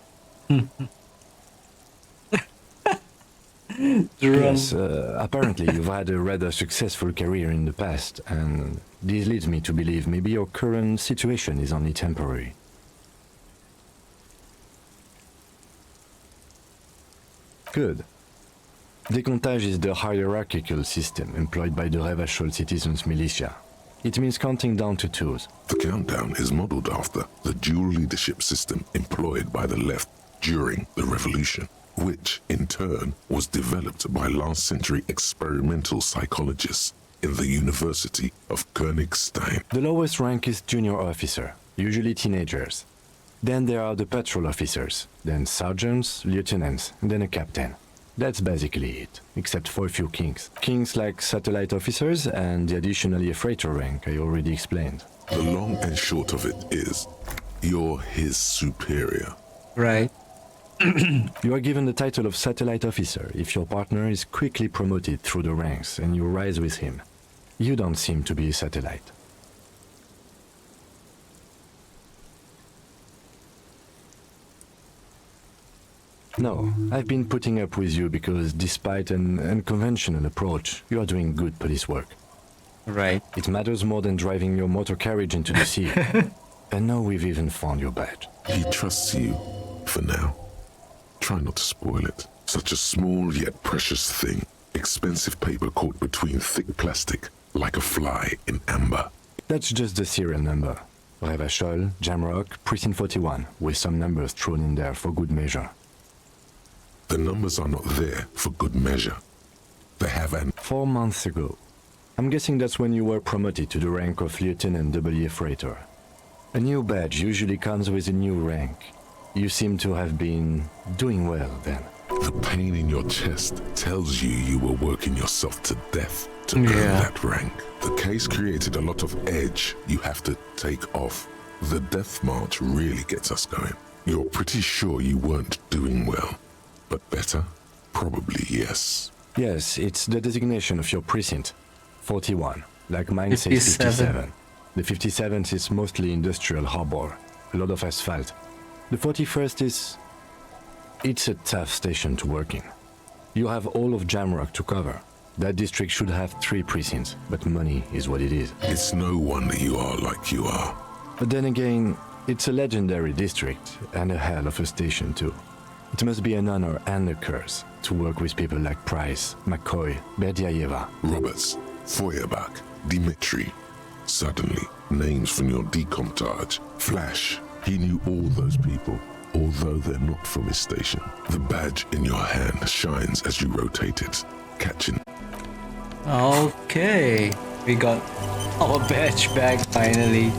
Yes, apparently you've had a rather successful career in the past, and this leads me to believe maybe your current situation is only temporary. Good. Décomptage is the hierarchical system employed by the Revachol citizens' militia. It means counting down to twos. The countdown is modeled after the dual leadership system employed by the left during the revolution, which in turn was developed by last century experimental psychologists in the University of Königstein. The lowest rank is junior officer, usually teenagers. Then there are the patrol officers, then sergeants, lieutenants, and then a captain. That's basically it, except for a few kings. Kings like satellite officers and the additionally freighter rank I already explained. The long and short of it is, you're his superior. Right. You are given the title of satellite officer if your partner is quickly promoted through the ranks and you rise with him. You don't seem to be a satellite. No, I've been putting up with you because despite an unconventional approach, you are doing good police work. Right. It matters more than driving your motor carriage into the sea. And now we've even found your badge. He trusts you, for now. Try not to spoil it. Such a small yet precious thing. Expensive paper caught between thick plastic, like a fly in amber. That's just the serial number. Revachol, Jamrock, Precinct 41, with some numbers thrown in there for good measure. The numbers are not there for good measure. They have an... 4 months ago. I'm guessing that's when you were promoted to the rank of Lieutenant W. Freighter. A new badge usually comes with a new rank. You seem to have been doing well then. The pain in your chest tells you you were working yourself to death to earn that rank. The case created a lot of edge you have to take off. The death march really gets us going. You're pretty sure you weren't doing well, but better? Probably yes. Yes, it's the designation of your precinct. 41, like mine says 57. The 57th is mostly industrial harbor, a lot of asphalt. The 41st is... it's a tough station to work in. You have all of Jamrock to cover. That district should have 3 precincts, but money is what it is. It's no wonder you are like you are. But then again, it's a legendary district, and a hell of a station too. It must be an honor and a curse to work with people like Price, McCoy, Berdiaeva, Roberts, Feuerbach, Dimitri. Suddenly, names from your decomptage flash. He knew all those people, although they're not from his station. The badge in your hand shines as you rotate it, catching. Okay, we got our badge back finally.